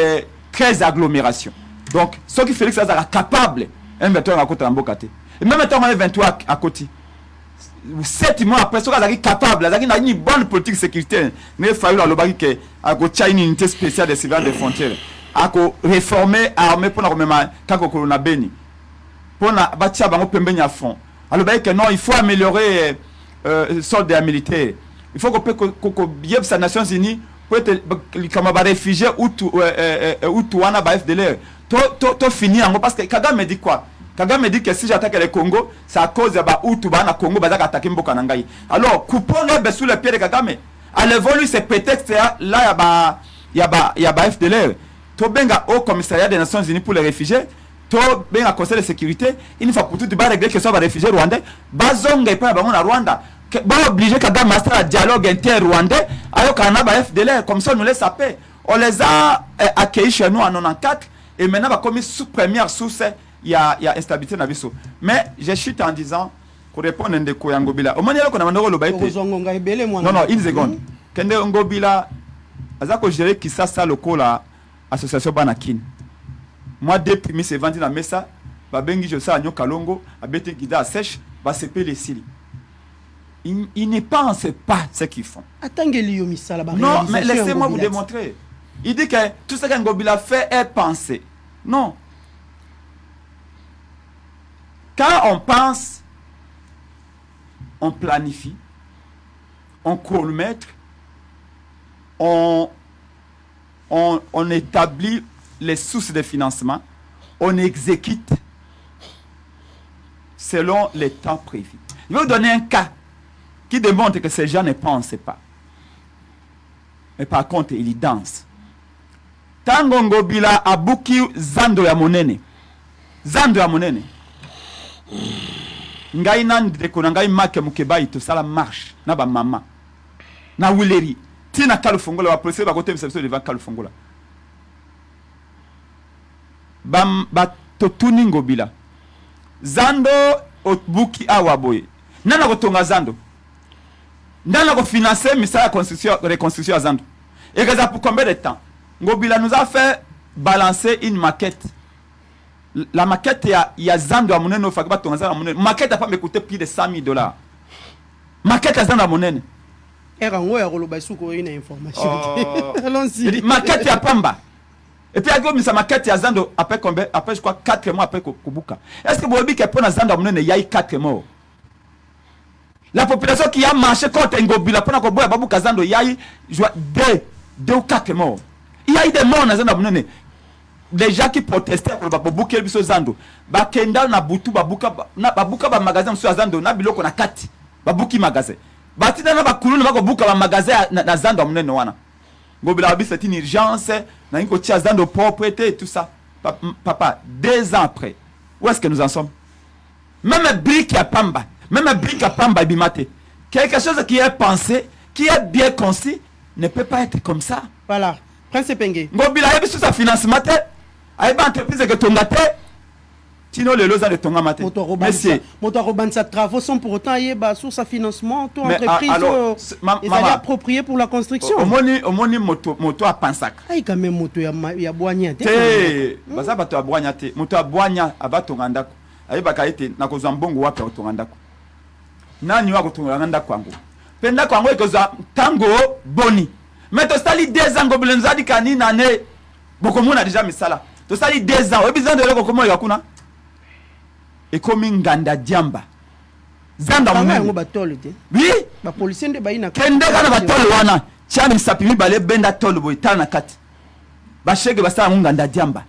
13 agglomérations. Donc ce qui Félix Azara capable M23 à côté na mboka te. Et même temps M23 à côté. 7 mois après, ce qui est capable, il a une bonne politique sécuritaire. Il a fallu qu'il y ait une unité spéciale de surveillance des frontières. Il faut réformer l'armée pour la béni. Pour bâtir à fond. Alors, il faut améliorer le soldat militaire. Il faut que les Nations Unies pour être comme réfugiés ou tout wana ba FDLR. To fini parce que Kagame me dit quoi? Kagame me dit que si j'attaque le Congo, c'est à cause de Hutu bana Congo bazaka attaquer Mboka Nangai. Alors, coupons-les sous les pieds de Kagame. Enlevons lui ces prétextes là il y a ba FDLR. To benga au commissariat des Nations Unies pour les réfugiés. To benga conseil de sécurité, une fois pour tout de régler que ça va réfugiés rwandais. Bazonga et pas na Rwanda. Ba obligé Kagame à faire un dialogue inter-rwandais avec un FDLR, comme ça on nous laisse la paix. On les a accueillis chez nous en 94 et maintenant va comme sous première source il y a instabilité dans Bisso. Mais je chute en disant pour répondre à Ndeko Ngobila. Au moment où on a mandé le baïté. Non, une seconde. Kende Ngobila azako gérer qui ça le ko la association Banakin. Moi depuis mi se vendu na mesa ba bengi je ça Nyo Kalongo abete guida sèche va seper les cils. Ils ne pensent pas ce qu'ils font. Non, mais laissez-moi vous démontrer. Il dit que tout ce qu'Ngobila fait est pensé. Non. Quand on pense, on planifie, on chronomètre, on établit les sources de financement, on exécute selon les temps prévus. Je vais vous donner un cas qui démontre que ces gens ne pensent pas. Mais par contre, ils dansent. Tango Ngobila abuki zando ya monene. Zando ya monene. Ngai nande ko ngai make mukeba ito sala marche na ba mama. Na wileri. Tina kalufongola wa police ba kote bisebiso devant kalufongola. Ba totuni Ngobila. Zando obuki awaboye. Nana kotonga zando. Nana ko financer misala reconstruction à Zando. Et que ça pour combien de temps? Ngobila nous a fait balancer une maquette. La maquette, il y a Zando à Monene, la maquette n'a pas coûté plus de $100,000. Maquette à Zando à Monene. Maquette à Pamba. Et puis, il y a maquette à Zando après combien? Après, je crois, 4 mois après Kubuka. Est-ce que vous avez dit que pour Zando à Monene, il y a eu 4 mois? La population qui a marché contre Ngobila pendant que Boya Babou Kazando, il y a eu 2 ou 4 morts. Il y a eu des morts dans Zando. Les gens qui protestaient pour Babou Kelbiso Zando. Bakenda na Butu Babuka ba magasin sur Zando na biloko na kati. Babuki magasin. Batina na bakulu na babuka ba magasin na Zando amnene wana. Ngobila abi c'est une urgence na inko tia Zando propriété et tout ça. Papa, 2 ans après. Où est-ce que nous en sommes? Même brique à Pamba. Même un brique à Pamba Bimate. Quelque chose qui est pensé, qui est bien conçu, ne peut pas être comme ça. Voilà. Prince Penge. Ngobila a sur sa financement. A une entreprise que ton gâté. Tino le loza de ton mate. Monsieur. Moto travaux sont pour autant sur sa financement. Ton entreprise est appropriée pour la construction. Au moni moto à Pansak. Aïe quand même moto ya boigna. Baza bato a boigna te. Moto a boigna abato ngandako. Aïe bakaite na kozambongo wapi auto ngandako. Nani wa kutunganda kwangu penda kwangu ikoza tango boni mais to sali 2 ans Ngobila nzadi kani nane boko mona déjà misala to sali 2 ans ebizando leko komo yakuna ekomi nganda diamba zanda mungu batolo te oui ba policier nde baina kende kana batolo wana chami sapimi bale benda tolo boitana kati ba shege basala nganda diamba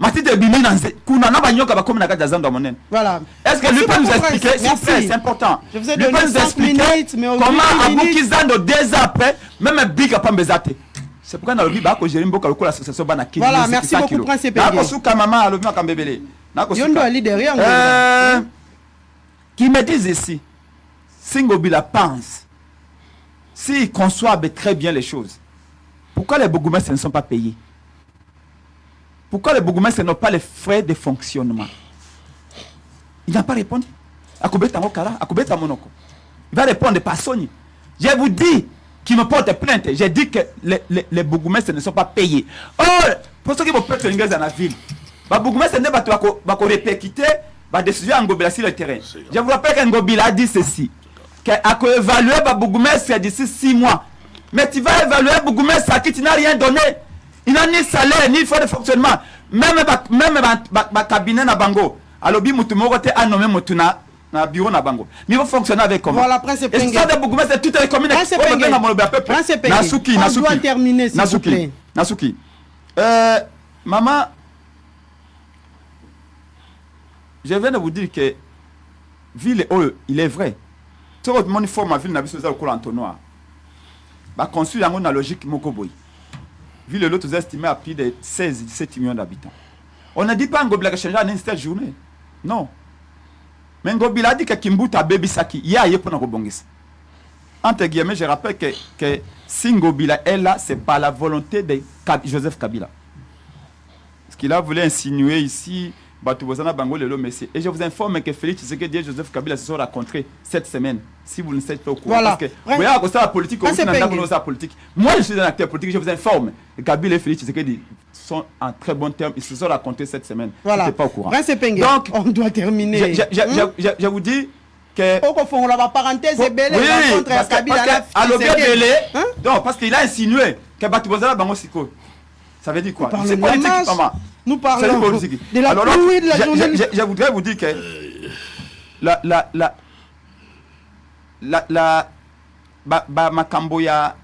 Matite Bimina, kuna na banyoka ba comme na kati zando monene. Voilà. Est-ce que lui peut nous expliquer, c'est important. Je vous ai donné 5 minutes, mais comment Abouki Zando 2 ans après, même Big Apambezate. C'est pourquoi dans le Biba que Jérémy Boka le l'association Banaki. Voilà, merci beaucoup Prince Penge. Nako suka mama le mama kambebele. Nako suka. Yondo ali derrière. Qui me disent ici, Ngobila pense, s'ils conçoivent très bien les choses, pourquoi les bourgmestres ne sont pas payés? Pourquoi les bourgmestres n'ont pas les frais de fonctionnement? Il n'a pas répondu. Akobeta Mokala, Akobeta Monoko. Il va répondre par Sony. Je vous dis qu'il me porte plainte. J'ai dit que les bourgmestres ne sont pas payés. Or, pour ceux qui vont perdre une guerre dans la ville, les bourgmestres ne vont pas répercuter la décision en Ngobila sur le terrain. Je vous rappelle que Ngobila a dit ceci, qu'il a évalué Bougumestre d'ici 6 mois. Mais tu vas évaluer Bougumestre à qui tu n'as rien donné. Il n'a ni salaire, ni fonds de fonctionnement. Même le cabinet na bango. Alors, Moutumoro a nommé Moutuna na bureau na bango. Mais il faut fonctionner avec comment? Voilà, Prince Penge. Et ça de Bougumestre, tout est commun. Prince Penge. Nasuki. On doit terminer, s'il vous plaît. Nasuki. Maman, je viens de vous dire que ville, il est vrai. Tout le monde forme ma ville n'a pas besoin de entonnoir. Bah construire une logique mokoboy. Ville l'autre est estimé à plus de 16-17 millions d'habitants. On ne dit pas Ngobila que changer en une seule journée. Non. Mais Ngobila a dit que Kimbuta baby saki, il y a pour rebongis. Entre guillemets, je rappelle que si Ngobila est là, c'est par la volonté de Joseph Kabila. Ce qu'il a voulu insinuer ici, et je vous informe que Félix Tshisekedi et Joseph Kabila se sont rencontrés cette semaine, si vous ne savez pas au courant. Voilà. Parce que vous voyez, la politique, moi je suis un acteur politique, je vous informe. Kabila et Félix Tshisekedi sont en très bon terme, ils se sont rencontrés cette semaine. Voilà. Je n'étais pas au courant. Donc, on doit terminer. Je vous dis que... On la parenthèse est belle, oui, parce que, parce qu'il a insinué que Batubozala Bango Siko. Ça veut dire quoi? C'est politique, maman. Nous parlons de la pluie de la journée. Je voudrais vous dire que makambo ya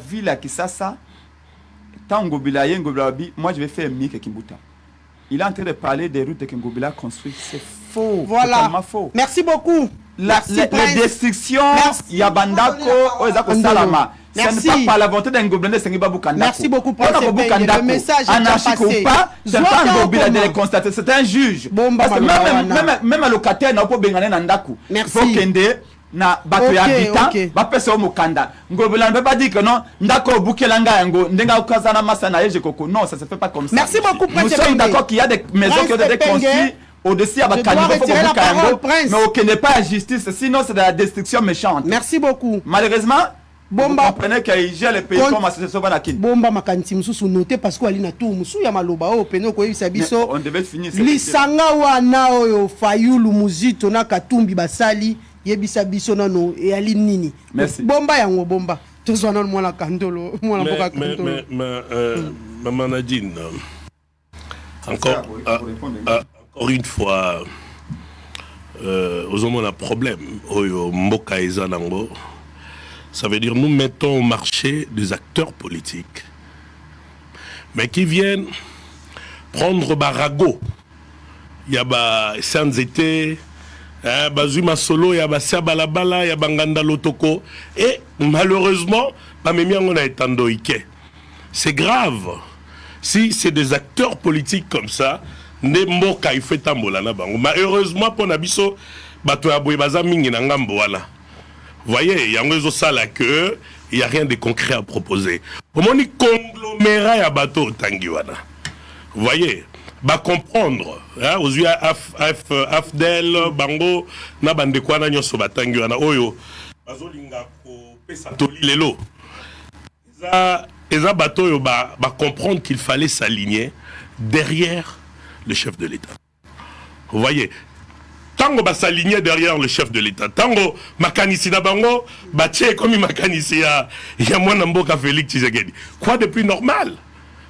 ville qui ça tant Ngobila moi je vais faire mieux que Kimbuta. Il est en train de parler des routes que Ngobila construit, c'est faux. Voilà. Totalement faux. Merci beaucoup. Les destructions Yabandako Ozako Salama. Ce n'est pas par la volonté d'un Ngobila de Sengiba Bukandako. Merci beaucoup pour le message est passé. C'est pas un Ngobila de le constater, c'est un juge. Parce que même un locataire n'a pas besoin d'un Ndaku. Merci. Il faut kende na bato ya habitant ba pesa o mukanda. Ngobila ne peut pas dire que non Ndako bukelanga yango ndenga ukazana masana yeje koko. Non, ça se fait pas comme ça. Merci beaucoup Nous sommes d'accord qu'il y a des maisons qui ont été construites au-dessus à mais aucun n'est pas la justice, sinon c'est de la destruction méchante. Merci beaucoup. Malheureusement, Bomba. vous comprenez qu'il gère les pays comme association Banakin. Bomba makanti mususu noté parce que alina tout musu ya maloba o peno ko yebisa biso. On devait finir. Lisanga wana oyo Fayulu Muzito na Katumbi basali yebisa biso nano e ali nini. Merci. Bomba yango bomba. Tozwana mwana kandolo, mwana boka kandolo. Maman Nadine. Encore une fois, aux hommes, on a un problème. Mboka Ezanango. Ça veut dire nous mettons au marché des acteurs politiques, mais qui viennent prendre Barago. Il y a Sanzete, Bazuma Solo, il y a Siabalabala, il y a Banganda Lotoko. Et malheureusement, c'est grave. Si c'est des acteurs politiques comme ça, Nemboka il fait tambola na bango. Malheureusement pour Nabiso, bato ya boye baza mingi na ngambo wala. Vous voyez, il y a un ça là que il y a rien de concret à proposer. Comment on dit conglomérat ya bato tangiwana. Vous voyez, ba comprendre hein, aux yeux Afdel bango na bande kwana nyoso batangiwana oyo bazolinga ko pesa toli lelo. Eza bato yo ba comprendre qu'il fallait s'aligner derrière le chef de l'État. Vous voyez, tango va s'aligner derrière le chef de l'État. Tango makanisi na bango, batie comme makanisi ya mwana mboka Félix Tshisekedi. Quoi de plus normal?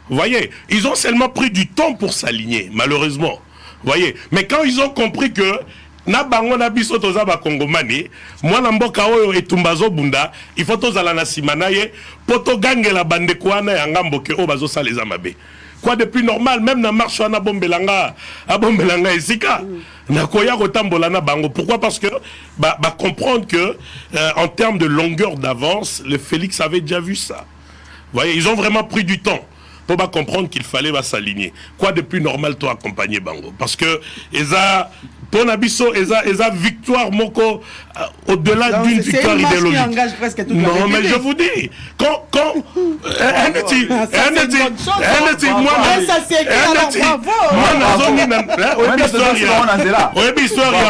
Vous voyez, ils ont seulement pris du temps pour s'aligner, malheureusement. Vous voyez, mais quand ils ont compris que na bango na biso toza ba kongomani, mwana mboka oyo etumbazo bunda, il faut tozala na simana ye, poto gangela bande kwana ya ngambo ke o bazo saleza mabe. Quoi de plus normal, même na marche na bombelanga, a bombelanga esika, na koya kotambola na bango. Pourquoi? Parce que comprendre que en termes de longueur d'avance, le Félix avait déjà vu ça. Vous voyez, ils ont vraiment pris du temps pour comprendre qu'il fallait s'aligner. Quoi de plus normal toi accompagner bango? Parce que eza pour Nabiso, eza victoire moko au-delà d'une victoire idéologique. Non, mais je vous dis, quand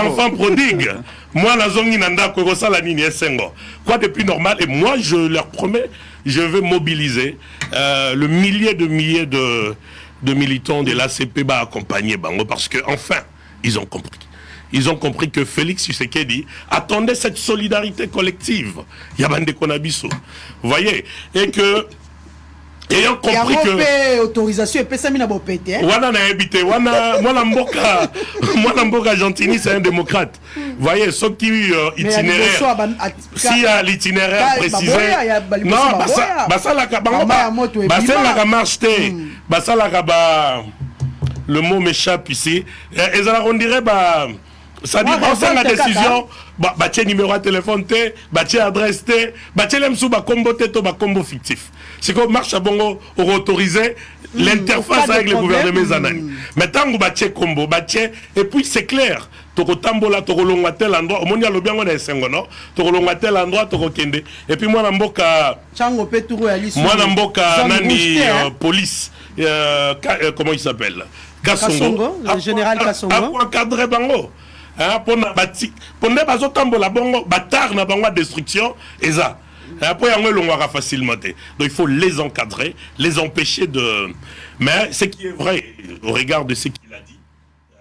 enfant prodigue, moi nazongi nanda ko sala nini esengo. Quoi de plus normal? Et moi je leur promets, je vais mobiliser le milliers de militants de l'ACP accompagner bango parce que enfin ils ont compris. ils ont compris que Félix Tshisekedi attendait cette solidarité collective. Yabande Konabiso. Vous voyez? Et que, ayant compris que... autorisation et pesa mina bopete. Wana na habité, wana mboka Gentini, c'est un démocrate. Vous voyez, ceux qui itinéraire, s'il y a l'itinéraire précisé, non, basa la marche, basa la le mot m'échappe ici. Et ça, on dirait, ça dépend de la décision. Bâtir numéro de téléphone, bâtir adresse, bâtir l'emsou, combo této, combo fictif. C'est qu'on marche à bongo, on autorisé l'interface avec le gouvernement Zanani. Maintenant, on bâtir combo, bâtir, et puis c'est clair. Toko tambola, toko longa tel endroit, au monde, il y a le bien, on est sengono, toko longa tel endroit, toko kende. Et puis moi, n'amboka, nani, police, comment il s'appelle? Kassongo, le général Kassongo. A encadré bango. Pour ne pas tambola bongo, batar na bango destruction, et ça. Après, on va facilement. Donc, il faut les encadrer, les empêcher de. Mais ce qui est vrai, au regard de ce qu'il a dit,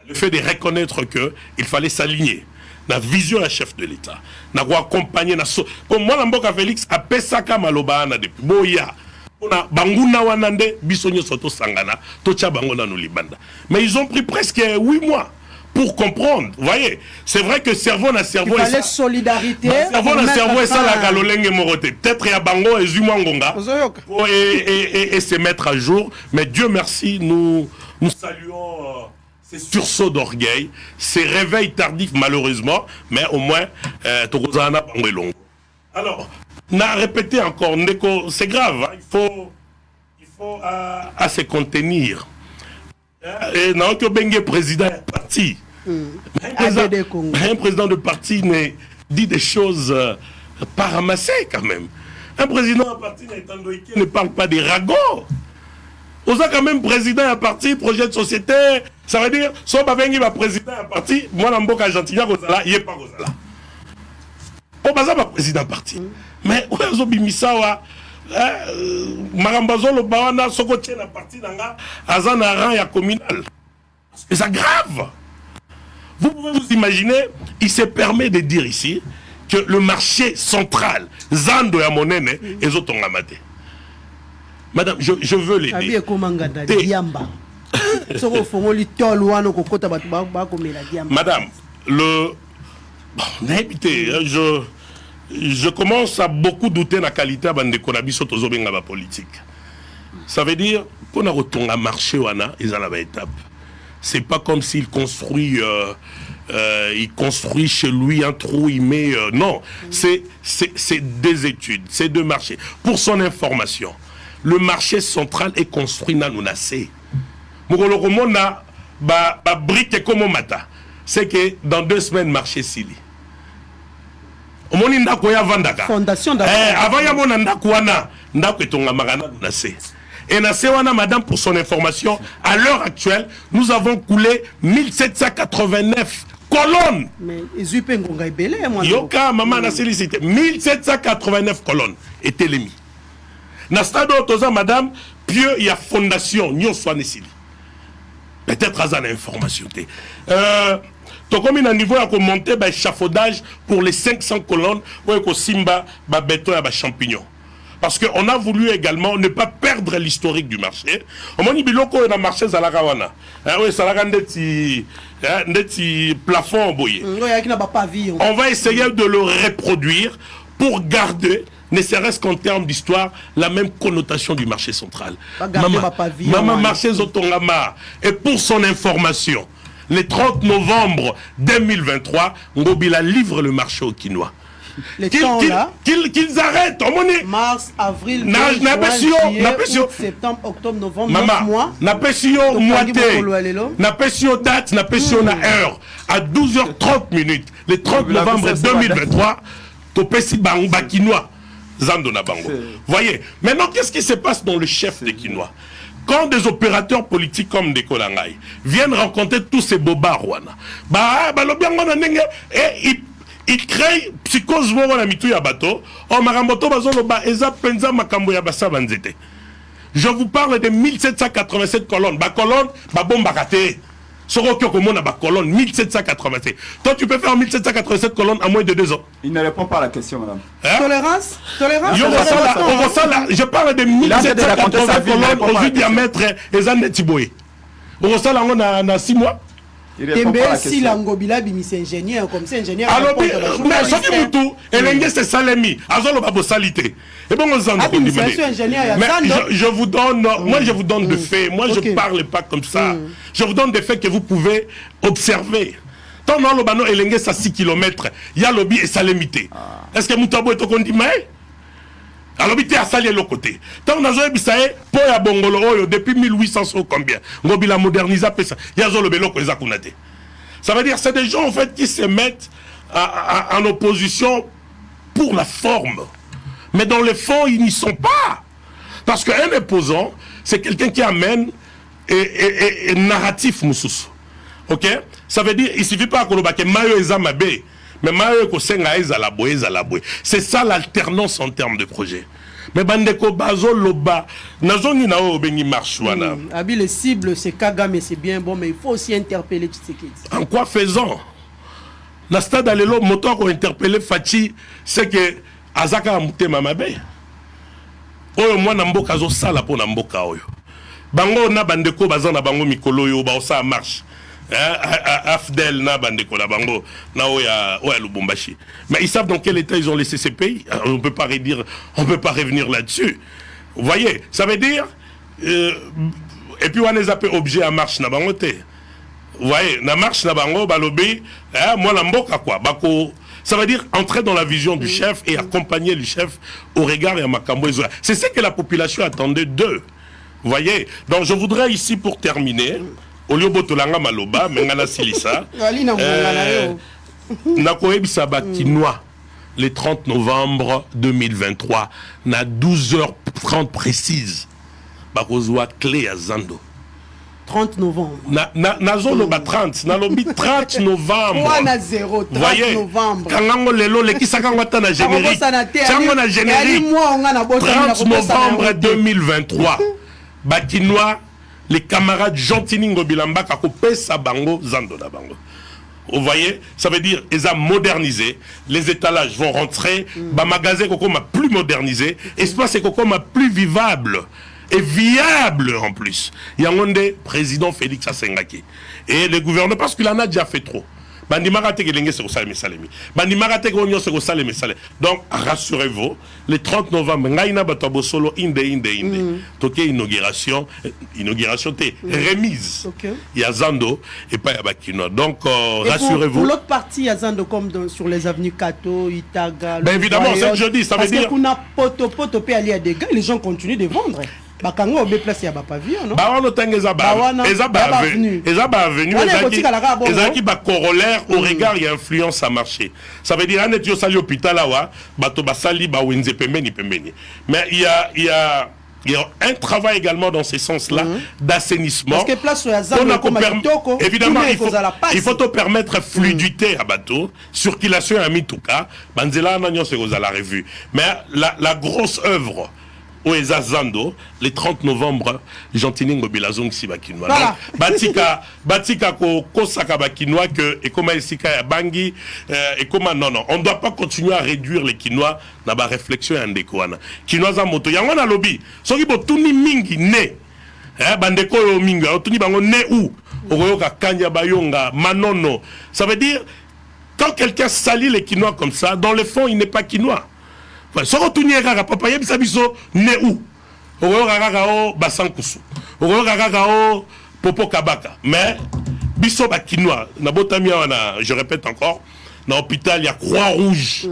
le fait de reconnaître qu'il fallait s'aligner. La vision à chef de l'État. N'a pas accompagné. Comme moi, Mboka Félix a pesaka malobana depuis. Boya. Banguna wanande, bisonyo soto sangana, tocha bangona no libanda. Mais ils ont pris presque 8 mois pour comprendre. Vous voyez, c'est vrai que cerveau na cerveau. Il fallait solidarité. Cerveau na cerveau et ça la galolenge morote. Peut-être il y a bango et zumangonga et se mettre à jour. Mais Dieu merci, nous saluons ces sursauts d'orgueil, ces réveils tardifs malheureusement, mais au moins Tokozana Bangelongo. Alors, on a répété encore, c'est grave, hein, il faut à se contenir. Et non, que Bengue président de parti. Un président de parti dit des choses pas ramassées quand même. Un président de parti ne parle pas des ragots. On a quand même président de parti, projet de société. Ça veut dire, si on va président de parti, moi, je suis argentinien, il n'y a pas de on va pas président de parti. Mais on a bimisawa Marambazo le bawana soko tient parti nanga azana rang ya communal. C'est ça grave. Vous pouvez vous imaginer, il se permet de dire ici que le marché central Zando ya monene ezotongamate. Madame, je veux l'aider. Madame, je commence à beaucoup douter de la qualité de la politique. Ça veut dire qu'on a retourné à marché, ils ont la étape. C'est pas comme s'il construit, chez lui un trou, il met... non, c'est des études, c'est deux marchés. Pour son information, le marché central est construit dans le Nassé. C'est que dans 2 semaines, marché Sili. Fondation avant il y a et madame, pour son information, à l'heure actuelle, nous avons coulé 1789 colonnes. Mais Yoka, maman, n'a sollicité 1789 colonnes étaient les mis. Nastado Toza, madame, pieux, il y a fondation, n'y soit ici. Peut-être à une information. Comme il y a un niveau à monter l'échafaudage pour les 500 colonnes, ou que Simba, béton et champignons. Parce qu'on a voulu également ne pas perdre l'historique du marché. On a dit que le marché est Zalagawana. Oui, c'est un plafond. On va essayer de le reproduire pour garder, ne serait-ce qu'en termes d'histoire, la même connotation du marché central. Maman marché Zotongama. Et pour son information, le 30 novembre 2023, Ngobila livre le marché au Quinois. Qu'ils arrêtent. Mars, avril, mai, juin, août, septembre, octobre, novembre, 9 mois. N'a pas date, n'a pas heure. À 12h30 minutes, le 30 novembre 2023, Topesi Bangba Quinois. Zandona Bango. Voyez, maintenant, qu'est-ce qui se passe dans le chef des Quinois? Quand des opérateurs politiques comme des Kolangai viennent rencontrer tous ces bobards, ils créent psychose na mitu ya bato. Je vous parle de 1787 colonnes. Colonne, bomba kate. Sorokyo Komon a colonne 1787. Toi, tu peux faire 1787 colonnes en moins de 2 ans. Il ne répond pas à la question, madame. Hein? Tolérance. Je parle de 1780 colonnes aux 8 diamètres et Zane Tiboé. On ça là, on a 6 mois. Tembe si l'angobila bimis ingénieur comme ça ingénieur. Alors mais ce qui tout et c'est Salemi azolo babo salité. Et bon on s'en mais je vous donne moi je vous donne de faits. Moi je parle pas comme ça. Je vous donne des faits que vous pouvez observer. Tant dans le bano elenge ça 6 km, il y a lobby et Salemité. Est-ce que Moutabo est au condiment? Alors, il a sali l'autre côté. Tant qu'on a joué Bissaé, pour la Bongolo, depuis 1800, combien? On a modernisé ça. Il y a le bélo que ça veut dire c'est des gens en fait qui se mettent en opposition pour la forme. Mais dans le fond, ils n'y sont pas. Parce qu'un opposant, c'est quelqu'un qui amène un narratif, Moussous. Ok? Ça veut dire, il ne suffit pas qu'on ait Mayo et Zamabé. Mais c'est ça l'alternance en termes de projet. Mais bandeko bazo loba nazongi na o bengi marche wana. Abi les cibles c'est Kagame c'est bien bon mais il faut aussi interpeller Tshisekedi. En quoi faisant? La stade alelo moto ko interpeller Fachi c'est que azaka mutema mabe. Oyo mwana mboka zo sala po na mboka oyo. Bango na bandeko bazana bango mikolo yo ba osa marche. Afdel na bandeko la bango na oya Lubumbashi. Mais ils savent dans quel état ils ont laissé ces pays. On peut pas revenir là-dessus. Vous voyez, ça veut dire et puis on les appelle objet à marche na bango te. Vous voyez, na marche na bango balobi moi la mboka quoi bako. Ça veut dire entrer dans la vision du chef et accompagner le chef au regard et à Makambo. C'est ce que la population attendait d'eux. Vous voyez, donc je voudrais ici pour terminer Olio Botolanga Maloba, Mengana Silisa, Nakoeb Sabakinois, le 30 novembre 2023, na 12h30 précise, Bakozwa clé à Zando. 30 novembre. Na zone 30, na lobby 30 novembre. 3-0, 30 novembre. Kangango lelo le kisakangwata na générique. Chango na générique. 30 novembre 2023. Bakinois, les camarades Gentilini Bilamba Kakopesa Bango Zando na Bango. Vous voyez, ça veut dire ils ont modernisé, les étalages vont rentrer, bah magasin Koko m'a plus modernisé, espace Koko m'a plus vivable et viable en plus. Il y a un président Félix Assengaki et le gouvernement parce qu'il en a déjà fait trop. Donc rassurez-vous, le 30 novembre, inauguration remise. Il y a Zando et pas Yabakino. Donc rassurez-vous. Pour l'autre partie, il y a Zando comme sur les avenues Kato, Itaga. Ben évidemment, c'est ce que je dis. Ça veut dire. Parce qu'on a poto à aller à des gars, les gens continuent de vendre. Bakango au place ya ba pavillon non ba wana tangeza ba avenue ezaki ba corollaire au regard il y a influence à marché ça veut dire anet yo sali hôpital awa bato basali ba wenze pembeni mais il y a un travail également dans ce sens-là d'assainissement. Parce que place évidemment, il faut te permettre fluidité à bateau, circulation à Mitouka, Banzela Nagnon c'est la revue. Mais la grosse œuvre au Zando, le 30 novembre, Gentini Ngobilazong Sibakinois. Voilà. Batika Kosaka Bakinois que et comment Sika ya Bangi et comment non, on ne doit pas continuer à réduire les Kinois dans la réflexion en décoana. Kinois en moto, yangwa na lobby. Soki botuni mingi ne. Bandeko yo mingi, otuni bango ne ou. Okoyoka Kanya Bayonga, Manono. Ça veut dire quand quelqu'un salit les Kinois comme ça, dans le fond, il n'est pas Kinois. Si on retourne à papa, il y a né où on a Basankusu, on a Popo Kabaka. Mais biso bakinois, je répète encore, dans l'hôpital il y a Croix-Rouge.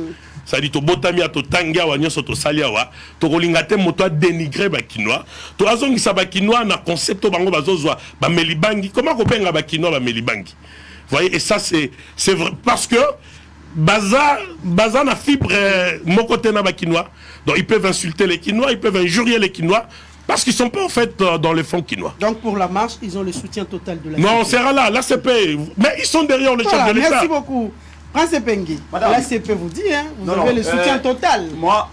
Ça dit to botamia to tangia wa nyoso to saliawa to kolingate moto dénigrer bakinois. To azongi sa bakinois na concept bango bazozwa ba melibangi. Comment ko benga bakinois ba melibangi? Vous voyez, et ça c'est vrai parce que Baza na fibre mon côté na Kinois. Donc ils peuvent insulter les Kinois, ils peuvent injurier les Kinois parce qu'ils sont pas en fait dans les fonds Kinois. Donc pour la marche, ils ont le soutien total de la Non, c'est là, la CP. Mais ils sont derrière le chef de l'État. Merci beaucoup. Prince Pengui, la CP vous dit, hein, vous avez le soutien total. Moi,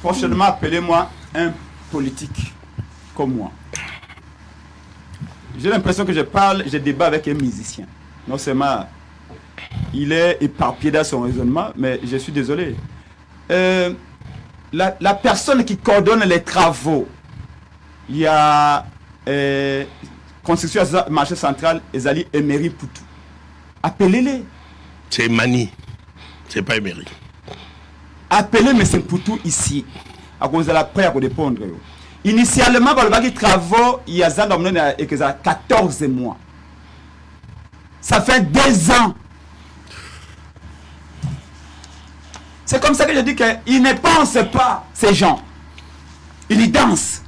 prochainement, appelez-moi un politique comme moi. J'ai l'impression que je débat avec un musicien. Non seulement il est éparpillé dans son raisonnement, mais je suis désolé. La personne qui coordonne les travaux, il y a construction marché central, Ezali Emery Poutou. Appelez-les. C'est Mani, c'est pas Emery. Appelez M. Poutou ici, à cause de la prière pour répondre. Initialement, dans le travaux, il y a 14 mois. Ça fait 2 ans. C'est comme ça que je dis qu'ils ne pensent pas, ces gens. Ils y dansent.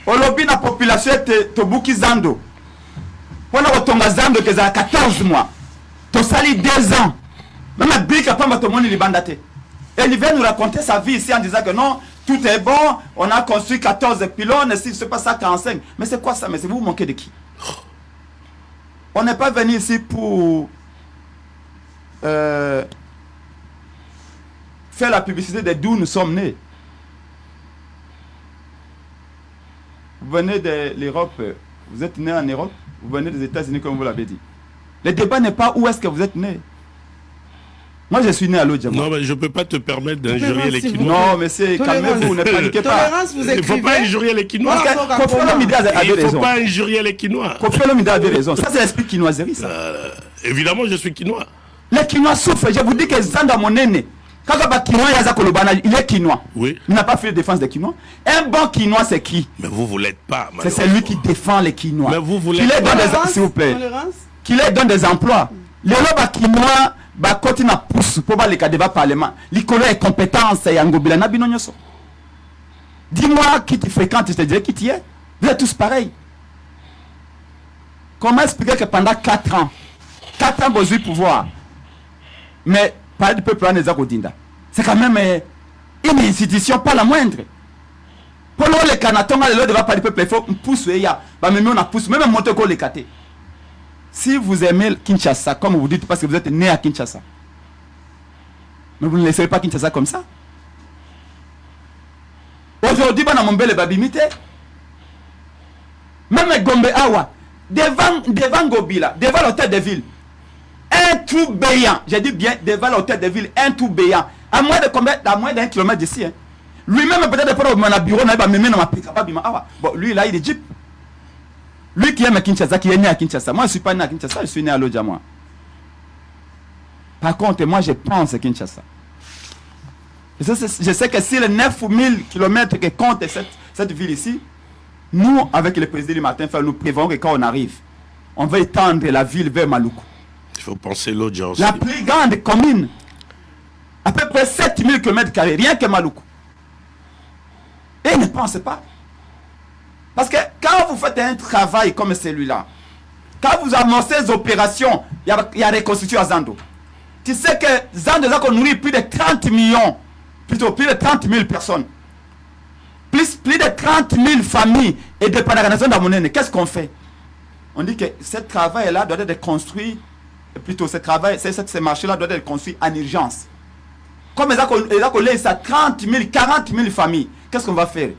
Au lobby, la population est Tobuki Zando. On a retombé Zando qui a 14 mois. Tu sali 2 ans. Même à Bik, après, tout le monde est bandaté. Et il vient nous raconter sa vie ici en disant que non, tout est bon, on a construit 14 pylônes, si c'est pas ça 45. Mais c'est quoi ça? Mais c'est vous manquez de qui? On n'est pas venu ici pour faire la publicité de d'où nous sommes nés. Vous venez de l'Europe, vous êtes né en Europe, vous venez des États-Unis comme vous l'avez dit. Le débat n'est pas où est-ce que vous êtes né. Moi, je suis né à l'Odja. Non, mais je ne peux pas te permettre d'injurier les Quinois. Non, mais c'est calmez-vous, ne paniquez pas. Il ne faut pas injurier les Quinois. Il ne faut pas injurier les Quinois. Kofi Olomide avait raison. Ça, c'est l'esprit quinoiserie, ça. Évidemment, je suis Quinois. Les Quinois souffrent. Je vous dis que Zanda Monene, quand il est Quinois. Oui. Il n'a pas fait de défense des Quinois. Un bon Quinois, c'est qui? Mais vous ne l'êtes pas. C'est celui qui défend les Quinois. Mais vous l'êtes pas. S'il vous plaît. Qu'il leur donne des emplois. Les lobes Quinois. Bah quand il a poussé pour les cas débat parlement l'école est compétence et angobila na binonyoso. Dis-moi qui tu fréquentes, je te dirai qui tu es. Vous êtes tous pareils. Comment expliquer que pendant 4 ans vous avez pouvoir, mais parler du peuple en Ezakodinda, c'est quand même une institution pas la moindre. Pour nous les canatons les lois de parler du peuple il faut pousser ya bah même on a poussé même monter ko les caté. Si vous aimez Kinshasa, comme vous dites, parce que vous êtes né à Kinshasa, mais vous ne laisserez pas Kinshasa comme ça. Aujourd'hui, on a mon bel babimité. Même Gombe Awa, devant Gobila, devant l'hôtel de ville, un trou béant, j'ai dit bien, devant l'hôtel de ville, un trou béant, à moins d'1 kilomètre d'ici. Hein. Lui-même, peut-être, pour mon bureau, bon, lui, là, il est jeep. Lui qui aime Kinshasa, qui est né à Kinshasa. Moi, je ne suis pas né à Kinshasa, je suis né à Lodja, moi. Par contre, moi, je pense à Kinshasa. Je sais que si les 9000 km que compte cette ville ici, nous, avec le président du matin, nous prévoyons que quand on arrive, on va étendre la ville vers Maluku. Il faut penser Lodja aussi. La plus grande commune, à peu près 7000 km, rien que Maluku. Et ne pensez pas. Parce que quand vous faites un travail comme celui-là, quand vous annoncez les opérations, il y a reconstruction à Zando. Tu sais que Zando a nourri plus de 30 millions, plutôt plus de 30 000 personnes. Plus de 30 000 familles et de Panaganason d'Amonene. Qu'est-ce qu'on fait? On dit que ce travail-là doit être construit, plutôt ce marché-là doit être construit en urgence. Comme ils ont ça 30 000, 40 000 familles, qu'est-ce qu'on va faire?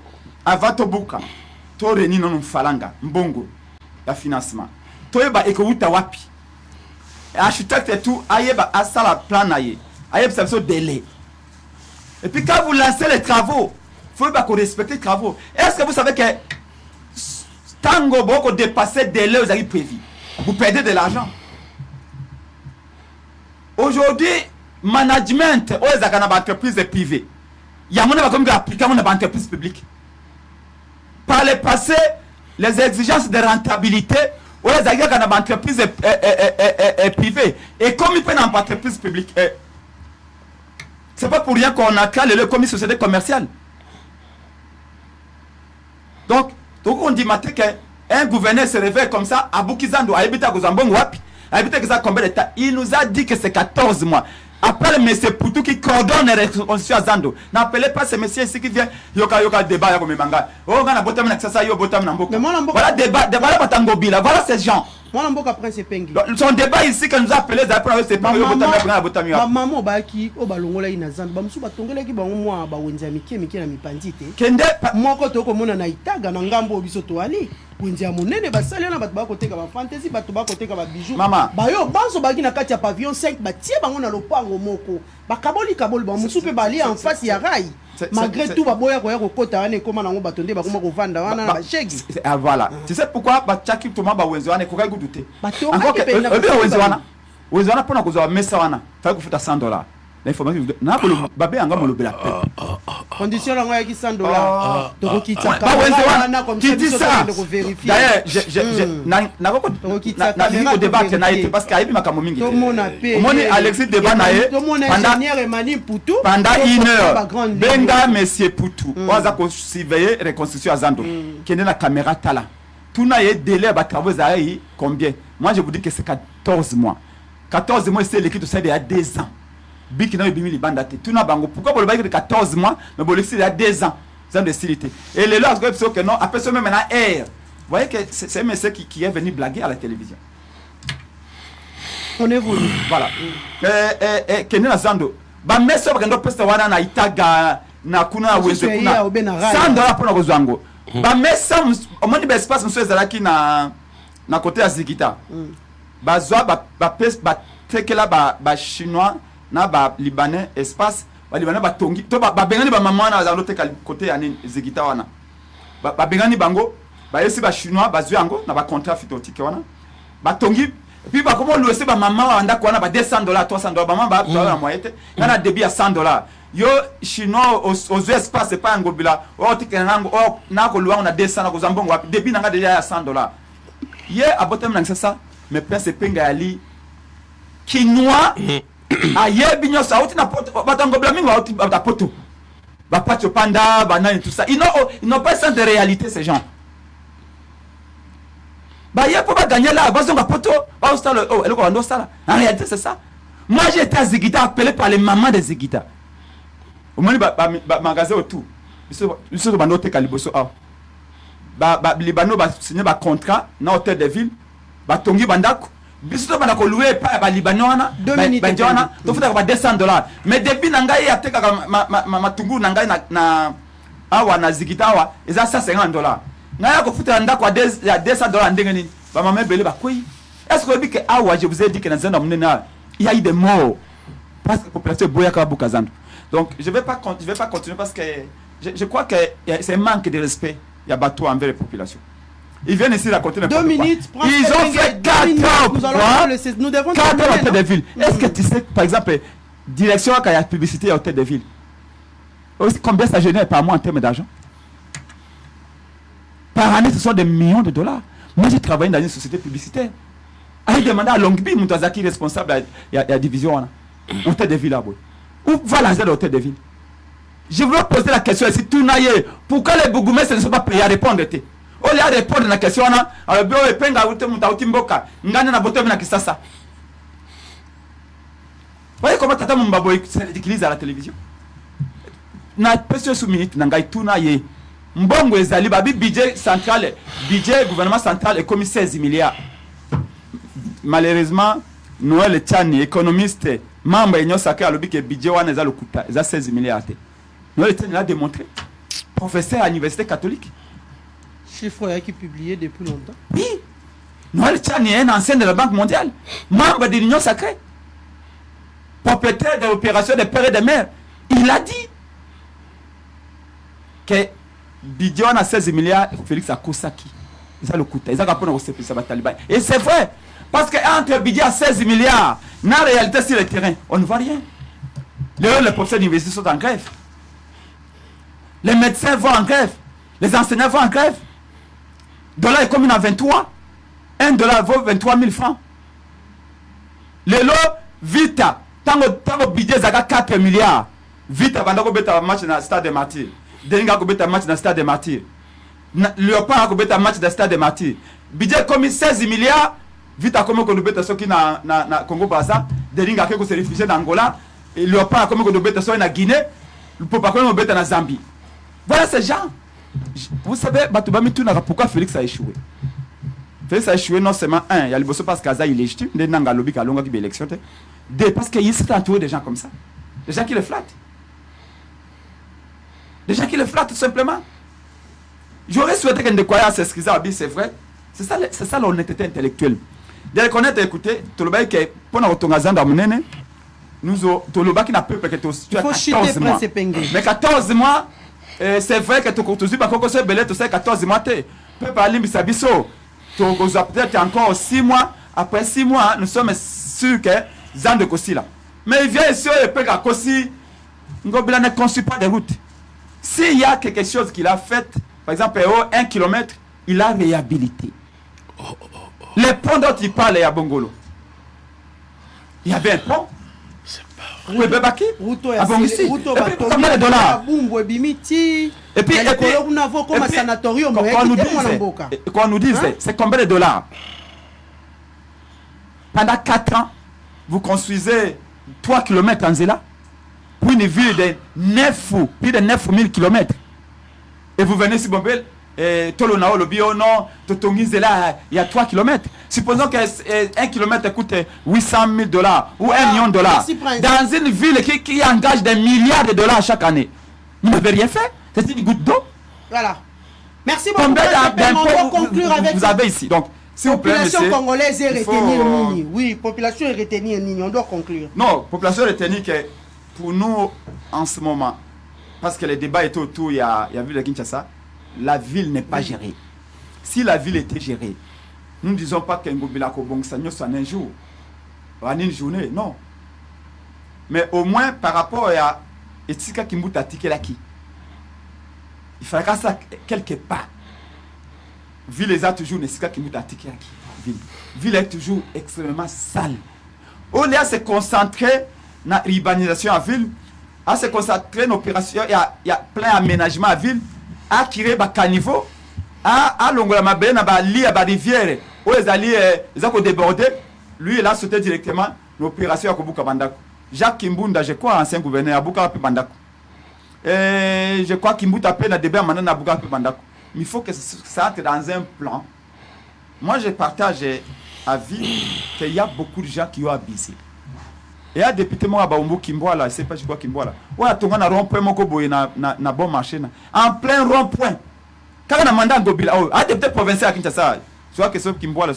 Avant Tobuka. To reni non falanga mbongo ya financement to yeba ekowuta wapi architecte et tout ayeba asala plan aye ayeba ça so délai et puis quand vous lancez les travaux faut pas qu'on respecte les travaux. Est-ce que vous savez que tango boko dépasser délai vous avez prévu vous perdez de l'argent. Aujourd'hui management aux entreprises privées il y a mon comme appliquer mon entreprise publique. Par le passé, les exigences de rentabilité, ou les agents dans entreprises privées, et comme ils prennent en entreprise publique, c'est pas pour rien qu'on a créé le comité société commerciale. Donc on dit maintenant qu'un gouverneur se réveille comme ça, à Boukizando, à Ebita Gozambong, à Ebita Gozambong, combien de temps? Il nous a dit que c'est 14 mois. Appelle M. Poutou qui coordonne les reconstructions à Zando. N'appelez pas ce monsieur ici qui vient. Yoka débat ya komemanga. Oh ngana botam na sasa yo botam na mboka. Voilà débat, voilà batangobila, voilà ces gens. Moi mboka prince Pengi. Son débat ici que nous a appelé za pour c'est pas yo botam na botam yo. Maman baki o balongola ina Zando. Ba musu batongela ki bango mwa ba wenza mike na mipandite. Kende moko to ko mona na itaga na ngambo biso to ali. wenze ya monene basali na bato bakoteka ba fantasy bato bakoteka ba bijoux Mama. bayo banso baki na kati ya pavillon 5 batie bango na lopango moko bakaboli ba musu pe bali en face ya rail malgré tout baboya koya kokota wana ekoma nango bato nde bakoma kovanda wana na bashegi. Voilà. Tu sais pourquoi bachaki tuma ba wenze wana ekoka kuduté. Encore que wenze wana pona kozwa mesa wana fai kufuta $100. L'information na bolo babe anga molo bela pe. Condition la ngoya ki $100. To kitsa Ba wenze wana qui dit ça. D'ailleurs, na ko débattre na été parce qu'il y a makambo mingi. Moni Alexis débat na ye pendant 1 heure. Benga monsieur Poutou. Oza ko surveiller reconstruction à Zando. Kende na caméra tala. Tout na ye délai ba travaux zaï combien? Moi je vous dis que c'est 14 mois. 14 mois c'est l'équipe de ça il y a 2 ans. Biki na bimi libanda te. Tout na bango. Pourquoi pour le bail de 14 mois mais pour il y a 2 ans. Ça de stabilité. Et les lois que non après ça même maintenant air. Vous voyez que c'est un monsieur qui est venu blaguer à la télévision. On est venu. Voilà. Kende na Zando. Ba meso bakendo pesa wana na itaga na kuna wezo kuna. $100 pour na kozwango. Ba mesa omoni ba espace monsieur ezalaki na côté ya Zigita. Bazwa ba pes ba tekela ba chinois na ba libanais espace ba libanais ba tongi to ba bengani ba maman na za lote côté ya Zigita wana. Ba bengani bango ba yesi ba chinois bazwa yango na ba contrat phytotique wana. Ba tongi puis ba comment louer ba maman anda ko wana ba $200 $300 ba maman ba na moyete na débit à $100. Yo chinois aux espace c'est pas ngobila o tikenango o na ko louer on a $200 na ko zambongo wapi débit nanga déjà à $100. Ye abotem na ça mais pense penga ali kinois ayebi nyo sauti na poto batangobla mingi wa ba poto ba pacho panda banani tout ça ils n'ont pas sens de réalité ces gens. Bah il faut pas gagner là bazonga poto ba ostalo oh eloko ndo sala en réalité c'est ça. Moi j'étais à Zigita appelé par les mamans de Zigita au moins ba magasin autour biso ba note kaliboso ah ba libano ba signer ba contrat na hôtel de ville ba tongi bandako biso ba na ko louer pa ba libano wana ba jona to futa ba $200 mais depuis na ngai ateka matungu na ngai na awa na Zigita awa eza $150 naya ko futa ndako ya $200 ndenge nini ba mama bele ba koi est-ce que bike awa je vous ai dit que na zenda munena il y a eu des morts parce que la population boya ka bukazando. Donc je vais pas continuer parce que je crois que c'est un manque de respect il y a bateau envers les populations. Ils viennent ici raconter n'importe quoi. 2 minutes. Ils ont fait 4 ans. Nous devons 4 ans hôtel de ville. Est-ce que tu sais par exemple direction quand il y a publicité à hôtel de ville combien ça génère par mois en termes d'argent? Par année, ce sont des millions de dollars. Moi, j'ai travaillé dans une société publicitaire. Allez demander à Longby, Moutazaki, responsable de la division, hôtel de ville là-bas. Où va l'argent de l'hôtel de ville? Je voulais poser la question ici, tout naïe. Pourquoi les bourgmestres ne sont pas payés à répondre? Au lieu de répondre à la question, alors, bureau est penga, Moutimboka, Ngana na botem na Kisasa. Vous voyez comment Tata Mumbabo se ridiculise à la télévision? Na personne sous minute, Nangai tout naïe. Mbongo ezali babi budget central, budget gouvernement central est commis 16 milliards. Malheureusement, Noël Tchani, économiste, membre de Sacré a lobby que budget wana eza lokuta, eza 16 milliards. Noël Tchani l'a démontré. Professeur à l'université catholique. Chiffre qui est publié depuis longtemps. Oui. Noël Tchani est un ancien de la Banque mondiale, membre de l'Union sacrée, propriétaire de l'opération des pères et des mères. Il a dit que budget on a 16 milliards Félix Akosaki ça le coûte ils ont rapport au CPC Taliban et c'est vrai parce que entre budget à 16 milliards en réalité sur le terrain on ne voit rien. Les professeurs d'université sont en grève, les médecins vont en grève, les enseignants vont en grève. Dollar est comme à 23, $1 vaut 23 000 francs. Les lots Vita tant budget zaga 4 milliards Vita bandako beta match dans stade de Martyrs. Denga ko beta match dans stade de Martyrs. Léopard ko beta match dans stade de Martyrs. Budget comme 16 milliards. Vite comme ko beta soki na Congo Brazza. Denga ko se réfugié dans Angola. Et Léopard comme ko beta soki na Guinée. Le papa ko beta na Zambie. Voilà ces gens. Vous savez Batubami tout pourquoi Félix a échoué. Félix a échoué non seulement un, il y a le bosso parce qu'Aza il est légitime, des nanga lobby ka longa qui élection. Deux parce qu'il s'est entouré de gens comme ça. Des gens qui le flattent. Des gens qui le flattent tout simplement. J'aurais souhaité que Ndekwaya s'excuse à Abi, c'est vrai. C'est ça l'honnêteté intellectuelle. De reconnaître, écoutez, Toloba qui est pour notre Tongazanda Munene, nous Toloba qui n'a peu que tu as 14 mois. Mais 14 mois, c'est vrai que tu as pas que c'est belé, tu sais 14 mois, tu peux parler de Sabiso. Tu as peut-être encore 6 mois. Après 6 mois, nous sommes sûrs que Zan de Kossi là. Mais il vient ici et peut que Kossi, Ngobila ne construit pas de route. S'il y a quelque chose qu'il a fait, par exemple, 1 km, il a réhabilité. Les ponts dont il parle à Bongolo. Il y avait un pont. C'est pas Oui, Bebaki. Ah bon, ici. Et puis, combien de dollars? Et puis, quand on nous dit, c'est combien de dollars? Pendant 4 ans, vous construisez 3 km en Zéla pour une ville de plus de 9000 km. Et vous venez ici, Bombel, Tolonao, le bio, non, Totongi Zéla, il y a 3 km. Supposons que 1 km coûte 800 000 $ ou 1 million de dollars. Dans une ville qui engage des milliards de dollars chaque année. Vous n'avez rien fait. C'est une goutte d'eau. Voilà. Merci beaucoup. Combien d'impôts vous avez ici? Donc, s'il vous plaît, population monsieur, congolaise est retenue Nini. Oui, population est retenue Nini. On doit conclure. Non, population retenue que pour nous, en ce moment, parce que les débats étaient autour, il y a vu de Kinshasa, la ville n'est pas gérée. Si la ville était gérée, nous ne disons pas qu'un Ngobila Kobongsanyo soit un jour, en une journée, non. Mais au moins par rapport à Etika Kimbuta Tikelaki, il fallait que ça quelque part. Ville les a toujours Etika Kimbuta Tikelaki. Ville est toujours extrêmement sale. Au lieu de se concentrer dans l'urbanisation à ville, à se concentrer dans l'opération, il y a plein d'aménagements à ville, à créer des caniveaux, à longueur de ma lit à la rivière, où les alliés ont débordé, lui il a sauté directement l'opération à Kobuka Bandako. Jacques Kimbunda, je crois, ancien gouverneur à Buka Bandako. Je crois Kimbunda peine à débat maintenant à Buka Bandako. Mais il faut que ça entre dans un plan. Moi je partage avis qu'il y a beaucoup de gens qui ont abusé. Et un député moi à Baumbo Kimboala, je sais pas quoi Kimboala. Ouais, tout le monde a rond-point mon koboy na bon marché en plein rond-point. Quand on a mandat Gobila, un député provincial à Kinshasa, soit que ce Kimboala,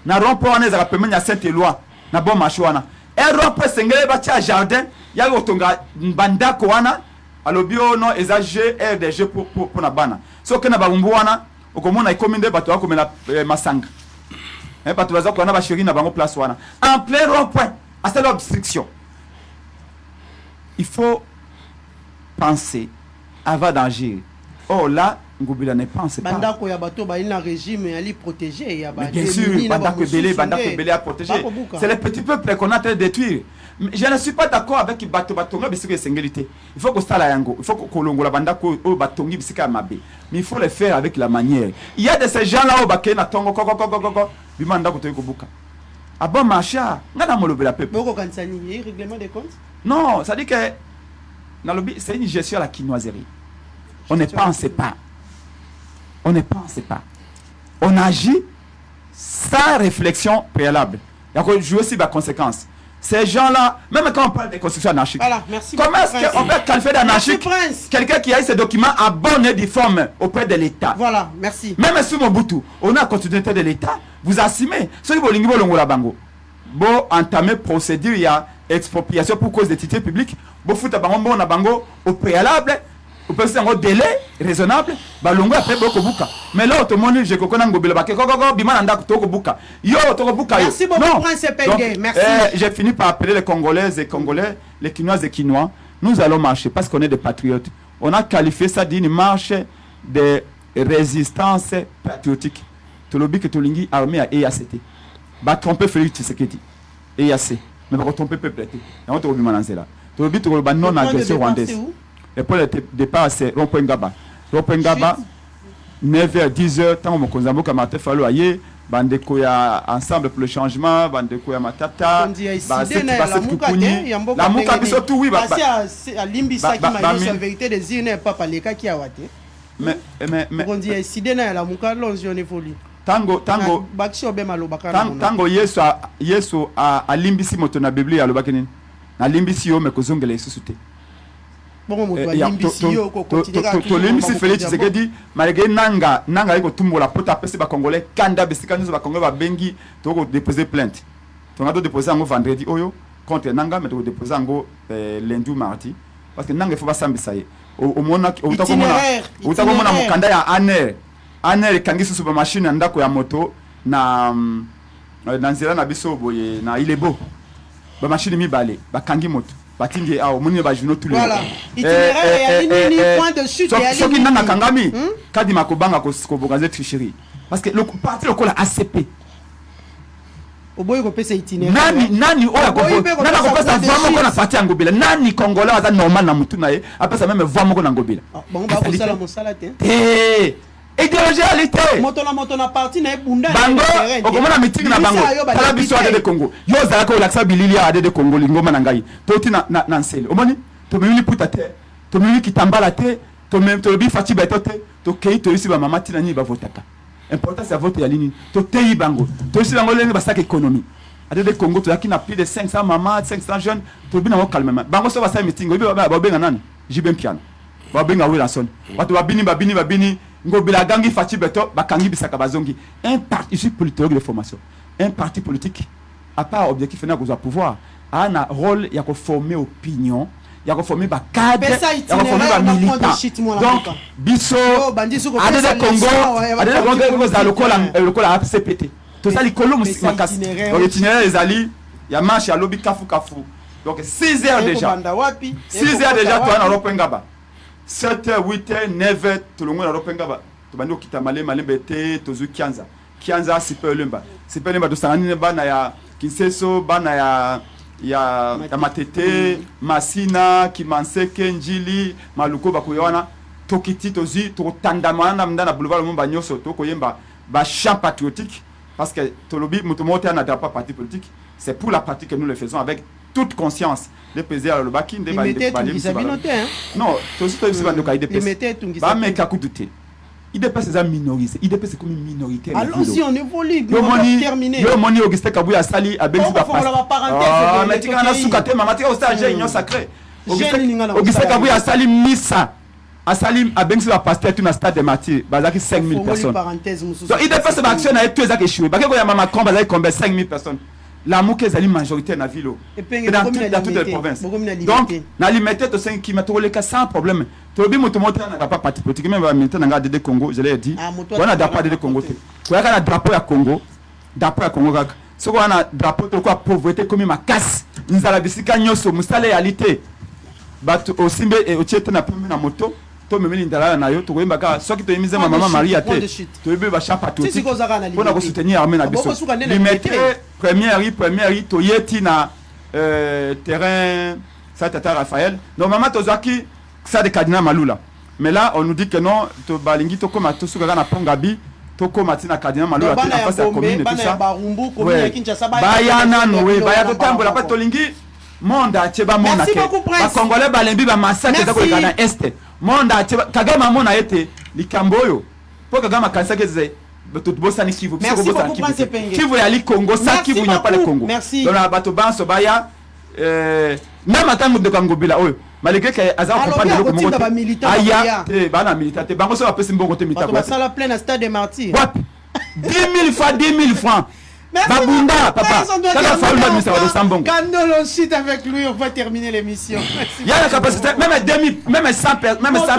na rond-point on est à la à Saint-Éloi, na bon marché wana. Un rond-point sengele ba tia jardin, ya otonga banda ko wana, alobio no exagé air des jeux pour na bana. So que na Baumbo wana, okomona ikominde bato akomela masanga. Bato baza ko na ba chéri na bango place wana. En plein rond-point. À cette obstruction, il faut penser avant d'agir. Oh là, Ngobila ne pense pas. Bandako ya bato ba ina régime ali protéger ya ba. Bien sûr, Bandako Belé à protéger. C'est les petits peuples qu'on a à détruire. Je ne suis pas d'accord avec Bato Batonga bisika singélité. Il faut que ça la yango, il faut que Kolongola Bandako o Batongi bisika mabe. Mais il faut le faire avec la manière. Il y a de ces gens là au Bakena Tongo koko bimandako to Buka. Ah bon marcha, ngana molobela peuple. Boko kansani, règlement des comptes? Non, ça dit que dans le c'est une gestion à la quinoiserie. On ne pense pas. On ne pense pas. On agit sans réflexion préalable. Il y a jouer aussi la conséquence. Ces gens-là, même quand on parle de construction anarchique, voilà, merci comment est-ce qu'on peut qualifier d'anarchique quelqu'un qui a ces documents à bonne et due forme auprès de l'État? Voilà, merci. Même sous Mobutu, on a la continuité de l'État, vous assumez. Ceux qui veulent bango, bon entamer procédure, il y a expropriation pour cause de titres publics, bon foutre bango na bango au préalable, au peut un délai raisonnable, balongo après beaucoup buka. Mais là tout le monde je connais ngobela ba koko bima nda ko buka. Yo to buka yo. Merci beaucoup Prince Penge, merci. J'ai fini par appeler les Congolaises et Congolais, les Quinoises et Quinois. Nous allons marcher parce qu'on est des patriotes. On a qualifié ça d'une marche de résistance patriotique. Tolobi que Tolingi armée à EACT. Ba tromper Félix Tshisekedi. EAC. Mais va tromper peuple. Et on te obima là. Tolobi to ba non agression rwandaise. Et pour le départ, c'est Rond-Point Ngaba. Rond-Point Ngaba, 9h, 10h, tant que Konzambo Kamate Fallo Aye, Bandeko ya Ensemble pour le Changement, Bandeko ya Matata, la Mouka Bisotou, oui, à Limbisa qui m'a dit la vérité des îles n'est pas par les cas qui a waté. Mais, on dit Sidena la Mouka, l'onzion évolue. Tango, Yesu a Limbisi Motona Bibli à l'Obakenin. Na Limbisi yo me kozongele susute. Bon, moto alimbisi yo ko continuer à tolimbisi Félix Tshisekedi malgré nanga iko tumbola pota pesi ba congolais kanda besika nzo ba congolais ba bengi to ko déposer plainte to ngado déposer ngo vendredi oyo contre nanga mais to déposer ngo lundi ou mardi parce que nanga il faut pas sambisa ye au mona utakomona mukanda ya aner kangi susu ba machine ndako ya moto na nzela na biso boye na ilebo ba machine mibale ba kangi moto batingi awo moni ba journaux tous les voilà itinéraire ya point de chute ya soki nanga kangami kadi makobanga ko bokaze tricherie parce que le parti le la ACP oboyi ko pesa itinéraire nani oya ko nana ko pesa vraiment ko na parti ngobela nani congolais aza normal na mutu na ye apesa même vraiment ko na ngobela bon ba ko sala mosala te idéologialité moto na parti na ebunda bango okomona meeting na bango tala biso ade de Congo yo zala ko laksa bilili ade de Congo lingoma na ngai toti na nsele omoni to mimi puta te to mimi kitambala te to même to bi fati beto te to kei to isi ba mama tina ni ba votaka important c'est vote ya lini to tei bango to isi bango lenge ba sak économie ade de Congo to yakina plus de 500 mamas 500 jeunes to bi na ko calmement bango so ba sa meeting obi ba benga nani jibem piano ba benga wela son watu babini ngobila gangi fati beto bakangi bisaka bazongi un parti politique de formation un parti politique à part objectif na ko pouvoir a un rôle ya ko former opinion ya ko former ba cadre ya ko former ba militant donc biso ade de Congo za lokola ACPT to ça likolo makasi donc itinéraire ezali ya marche ya lobby kafu donc 6 heures déjà 6 heures déjà toi na Ropengaba 7h, 8h, 9h, tout le monde a repengaba. Tu vas nous quitter Malembete, Tozu Kianza. Kianza, c'est pas le mba. C'est pas le mba. Tu sais, na ya Kinseso, bana ya Matete, Masina, Kimanseke, Njili, Maluko, Bakuyawana, Tokiti, Tozu, Tandamana, Mdana, Boulevard, Mumba, Nyoso, Tokoyemba, champ patriotique. Parce que Tolobi, Mutumote, n'a pas parti politique. C'est pour la partie que nous le faisons avec toute conscience. De peser à le bakin de non tout ce que c'est de cahier de peser ba mais ka kuduté il dépasse les minorités il dépasse comme une minorité allons-y on évolue on va terminer yo moni Augustin Kabuya sali a benzi ba parenthèse mais tu kana sukate mama tu au stage union sacré Augustin Kabuya sali missa a sali a benzi ba pasteur tout na stade de Martyrs bazaki 5000 personnes donc il dépasse l'action na tout ça que échoué ba ko ya mama Macron bazaki combien 5000 personnes la mouke est majoritaire dans la ville dans toutes les provinces donc na limité to 5 km le cas sans problème to bi moto monter na pas parti politique même va militaire na de Congo je l'ai dit on a drapeau de Congo ko yaka na drapeau ya Congo kaka soko na drapeau to quoi pauvreté comme ma casse nzala bisika nyoso musale yalité bato osimbe e otiete na pembe na moto to memeli ndala na yo to koyemba ka soki to yemize maman Maria te to yebe ba chapa to pour na soutenir armée na biso limité première to yeti na terrain ça tata Raphaël normalement to zaki ça de Kadina Malula mais là on nous dit que non to balingi to koma to suka na Pongabi to koma tina Kadina Malula te na face à commune et tout ça bayana no we baya to tambola pa to lingi monde acheba mona ke ba congolais balembi ba massacre za ko kana est monde acheba Kagame mona ete likambo yo po Kagame kanisa ke ze tout bossa ni Kivu Kivu ya li Congo ça Kivu n'y a pas le Congo donc la bato banso baya même atango de Kangobila oyo malgré que azar comprendre le Congo aya bana militant te bango so apesi mbongo te mitako ba sala plein à stade des Martyrs 10 000 francs Babunda, papa. Quand fallu le ministère de Sambongo. Quand on chute avec lui, on va terminer l'émission. Il y a la capacité, même 100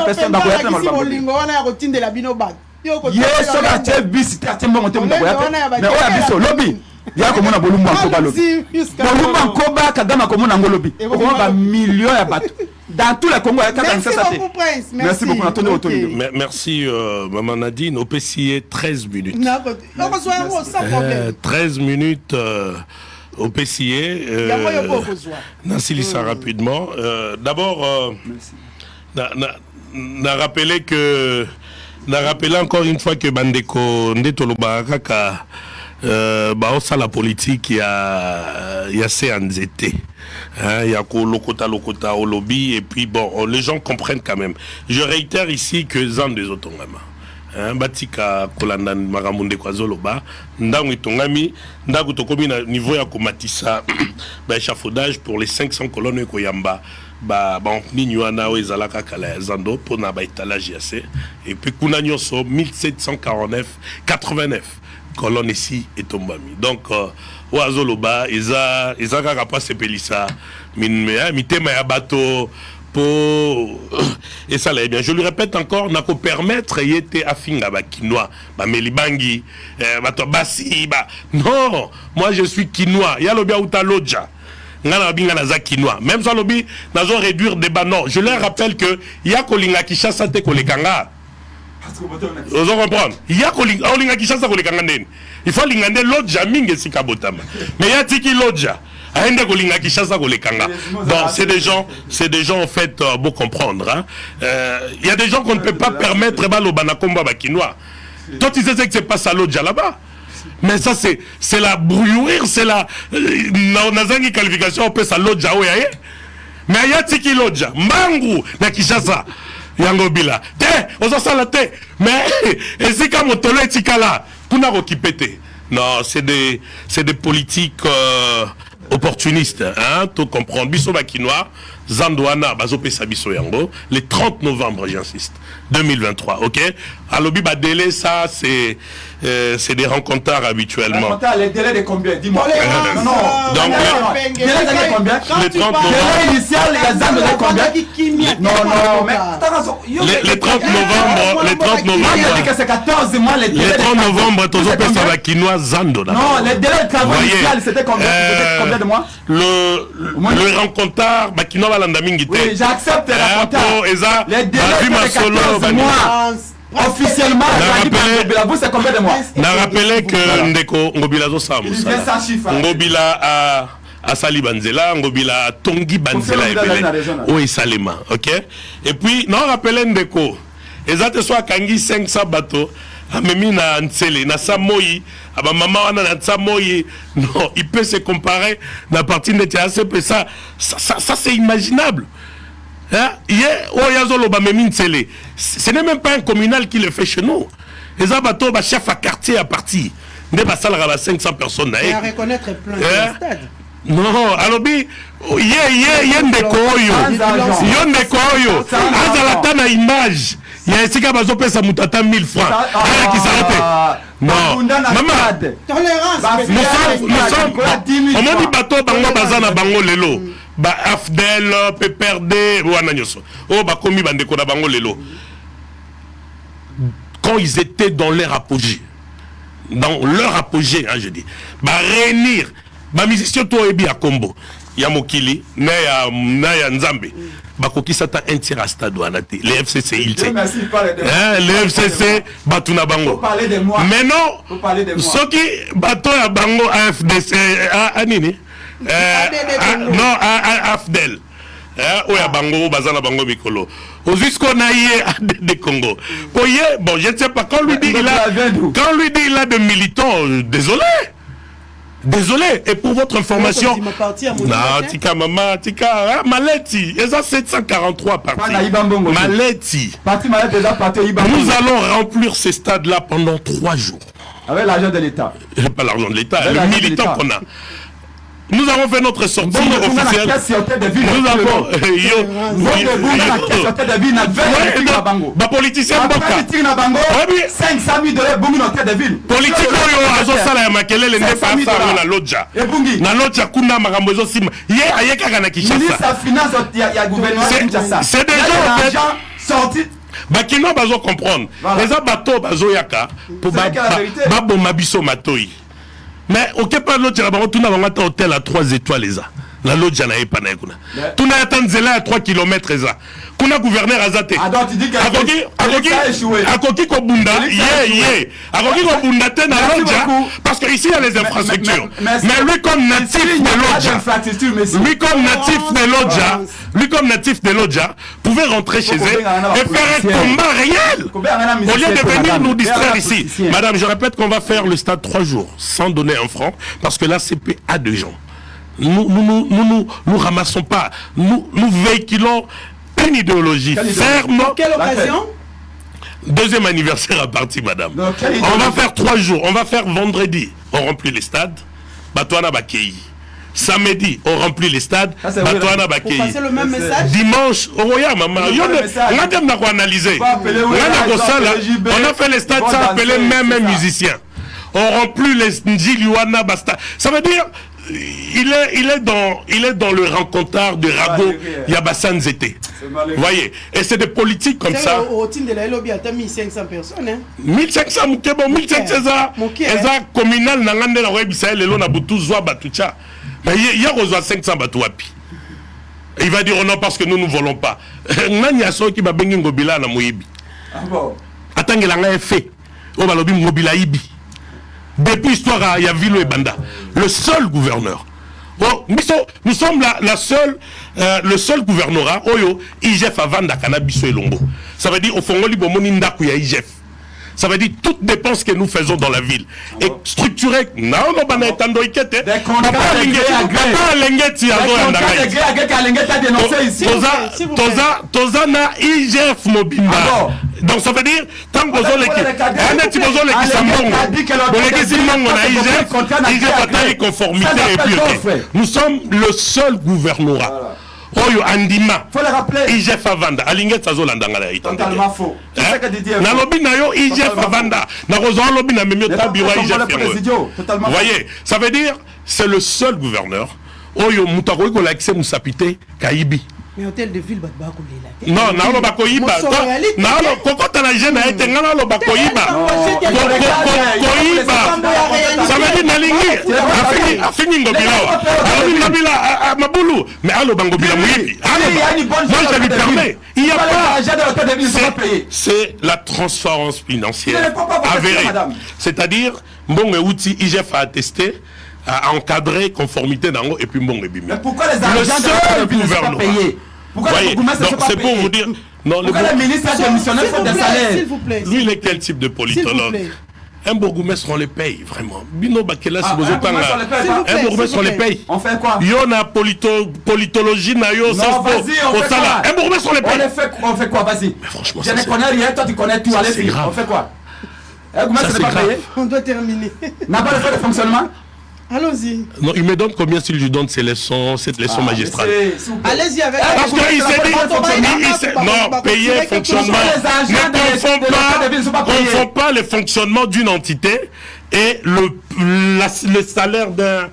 personnes dans le Bolingo, on a routine de la Binobac. Yes, so la chef bis terti mbongo te mbongo ya. Mais oya biso lobby. Ya ko mona bolumba nkoba lobby. Bolumba nkoba Kagame ko mona ngolobi. Ko ba millions ya bato. Dans tous les Congo, il y a 47 Prince. Merci beaucoup, Antonio. Merci, Maman Nadine. Au PCA, 13 minutes. On reçoit un mot sans problème. 13 minutes au PCA. Nancy ça rapidement. D'abord, n'a rappelé encore une fois que Bandeko Ndetoloba Kaka ça la politique il y a CNZT. Il y a lokota au lobby et puis bon les gens comprennent quand même. Je réitère ici que Zan des Otongama batika kolanda maramunde kwa zoloba ndango itongami ndago tokomi na niveau ya komatisa ba échafaudage pour les 500 colonnes ko yamba bon nini wana o ezalaka kala ya zando pona ba étalage ya se et puis kuna nyonso 1749 89 colonne ici et tombami donc oazoloba eza kaka pas sepelisa mitema ya bato et ça là bien je lui répète encore n'a ko permettre yete afinga ba kinois ba melibangi bato basi ba non moi je suis kinois ya lobia uta loja ngana binga na za kinois même ça lobi nazo réduire débat non je leur rappelle que ya kolinga Kinshasa te kolekanga vous comprendre ya kolinga Kinshasa kolekanga ndeni il faut lingande loja mingi sika botama mais ya tiki loja donc c'est des gens en fait beau comprendre hein. Y a des gens qu'on ne peut pas permettre banakomba bakinois. Toi tu sais que c'est pas ça l'autre là-bas. Mais ça c'est la brouillure, c'est la nazangi qualification on peut ça l'autre oyaye. Mais y a tiki l'autre mangu na Kinshasa yango bila. Te ozo sala te. Mais esika motolo etika là kuna kokipete. Non, c'est des politiques opportuniste, hein, tout comprendre. Biso bakinois, Zandouana, Bazope Sabiso Yango, le 30 novembre, j'insiste, 2023, ok? Alobi Badele, ça, c'est des rencontres habituellement. Les délais de combien? Dis-moi. Non. Donc, délai de combien? Le 30 novembre. Délai initial, les Zand de combien? Non, mais. Les 30 novembre, les 30 novembre. Il dit que c'est 14 mois, les délais. Les 30 novembre, Tozope Sabakinois, Zandona. Non, les délais de travail initial, c'était combien de mois? Le rencontre, Bakinois Valandamingite. Oui, j'accepte les rencontres. Les délais de 14 mois. Officiellement, vous c'est combien de mois? N'a rappelé que Ndeko Ngobila zo Sam. Ngobila à Sali Banzela, Ngobila Tongi Banzela et oui Salema, ok? Et puis non rappelé Ndeko. Ezate soit Kangi 500 bateaux. Amemi na Ntsele na Samoyi aba mama wana na Samoyi non il peut se comparer na partie de TACP ça c'est imaginable. Hein? Ce n'est même pas un communal qui le fait chez nous. Les abatos, chef à quartier à partir. Il y a 500 personnes. Et à reconnaître plein de stades. Non, alors, il y a des koyo. Il y a des koyo. À la image. Il y a ici qui a payé 1000 francs. Qui s'arrête. Non, maman. Tolérance. Nous sommes. On m'a dit bateau, bango, bazana, bango, lelo. Ba Afdel, PPRD, oh bah commis bandeko na bango lelo. Quand ils étaient dans leur apogée, hein, je dis, bah réunir, bah musicien to ebi à Combo, Yamokili, na ya Nzambe, bah koki sata un tir à stade anate, les FCC il sait. Les FCC batuna bango. Mais non, ceux qui bateau à bango AFDC, anini. Non, à Afdel. Oya bango, bazana bango mikolo. Jusqu'on a de Congo. Bon, je ne sais pas, quand lui dit il a de militants, désolé. Et pour votre information, non, tika mama, tika Maleti, ils ont 743 partis. Maleti. Nous allons remplir ces stades-là pendant 3 jours. Avec l'argent de l'État. Pas l'argent de l'État, le militant qu'on a. Nous avons fait notre sortie officielle. Nous avons. Les politiciens Boka. 500 000 $, Bungi dans tête de ville. Politique, Azosala Makele, les Nefa, la Lodja. Na Lodja, Kuna, Marambozo, Sim. C'est des gens sortis. Bakino bazo comprendre. Les abato bazo yaka pour babo mabiso matoi. Mais ok pas l'autre là bas tout na bangata hôtel à 3 étoiles les a. La lodge na epa na kuna. Tout na attendre zela à 3 km eza. Kuna gouverneur azate. Alors tu dis que akoki ko bunda yé. Akoki ko bunda te na lodja parce que ici il y a les infrastructures. Mais lui comme natif de lodja, pouvait rentrer chez eux et faire un combat réel. Au lieu de venir nous distraire ici. Madame, je répète qu'on va faire le stade 3 jours sans donner un franc parce que là CP a de gens. Nous ramassons pas, nous véhiculons une idéologie ferme. Pour quelle occasion? 2e anniversaire à partir, madame. On va faire 3 jours. On va faire vendredi. On remplit les stades. Batouana Bakei. Samedi, on remplit les stades. Pour passer le même message. Dimanche, maman. On a analysé. On a fait les stades sans appeler même un musicien. On remplit les Njiliwana Basta. Ça veut dire, il est dans le rencontre de Rago Yabassan Zete. Vous voyez, et c'est des politiques comme ça. Au team de la lobby, il y a 1500 personnes. 1500, 1500, c'est communal, Nangande, la web, c'est le long à Boutouzoa, Batoucha. Mais il y a reçu 500 Batouapi. Il va dire non parce que nous ne volons pas. Nanya so qui va bengi ngobila na moyibi. Attends que l'anga est fait. On va lobby ngobila ibi. Depuis l'histoire, il y a Vilo et Banda. Le seul gouverneur. Oh, nous sommes le seul gouvernorat. Oyo, IGF avant da Canabiso et Lombo. Ça veut dire au Fongoli Bomoni Ndaku ya IGF. Ça veut dire toutes dépenses que nous faisons dans la ville. Et structurées. Non, non, bana etando ikete. Toza na IGF Mobimba. Donc ça veut dire tant que vous avez l'équipe, conformité et pureté. Nous sommes le seul gouvernorat. Oyo Andima. Faut le rappeler. IGF Avanda. Alinget Azolanda ngala ita. Totalement faux. C'est ça que Didier. Na lobby na yo IGF Avanda. Na rozon lobby na memio tabira IGF. Vous voyez, ça veut dire c'est le seul gouverneur. Oyo mutako ko l'accès musapité Kaibi. Mais hôtel de ville ba ko lela. Non, na lo bakoyiba. Na lo kokota la jeune a été ngala lo bakoyiba. Koyiba. Ça veut dire nalingi. Afini ngobila. Alors ngobila mabulu. Mais allo bangobila muyibi. Moi je lui permets. Il n'y a pas. C'est la transparence financière avérée. C'est-à-dire bon outil IGF a attesté, a encadré conformité d'ango et puis bon et bimi. Mais pourquoi les agents de l'État ne sont pas payés? Pourquoi les gouvernements ne sont pas payés? C'est pour vous dire. Non, pourquoi les ministres démissionnaires font des salaires? Lui, il est quel type de politologue? Un bourgmestre, on les paye, vraiment. Bino Bakela, si vous êtes un bourgmestre, on les paye. On fait quoi? Il y en a politologie, non, vas-y, on fait quoi? Un bourgmestre, on les paye. On fait quoi? Vas-y. Mais franchement, je ne connais rien, toi tu connais tout. Allez, on fait quoi? On doit terminer. N'a pas le fait de fonctionnement? Allons-y. Non, il me donne combien s'il lui donne ces leçons, cette leçon magistrale? Allez-y avec. Parce qu'il s'est dit, non, payer fonctionnement. Ne confond pas le fonctionnement d'une entité et le salaire d'un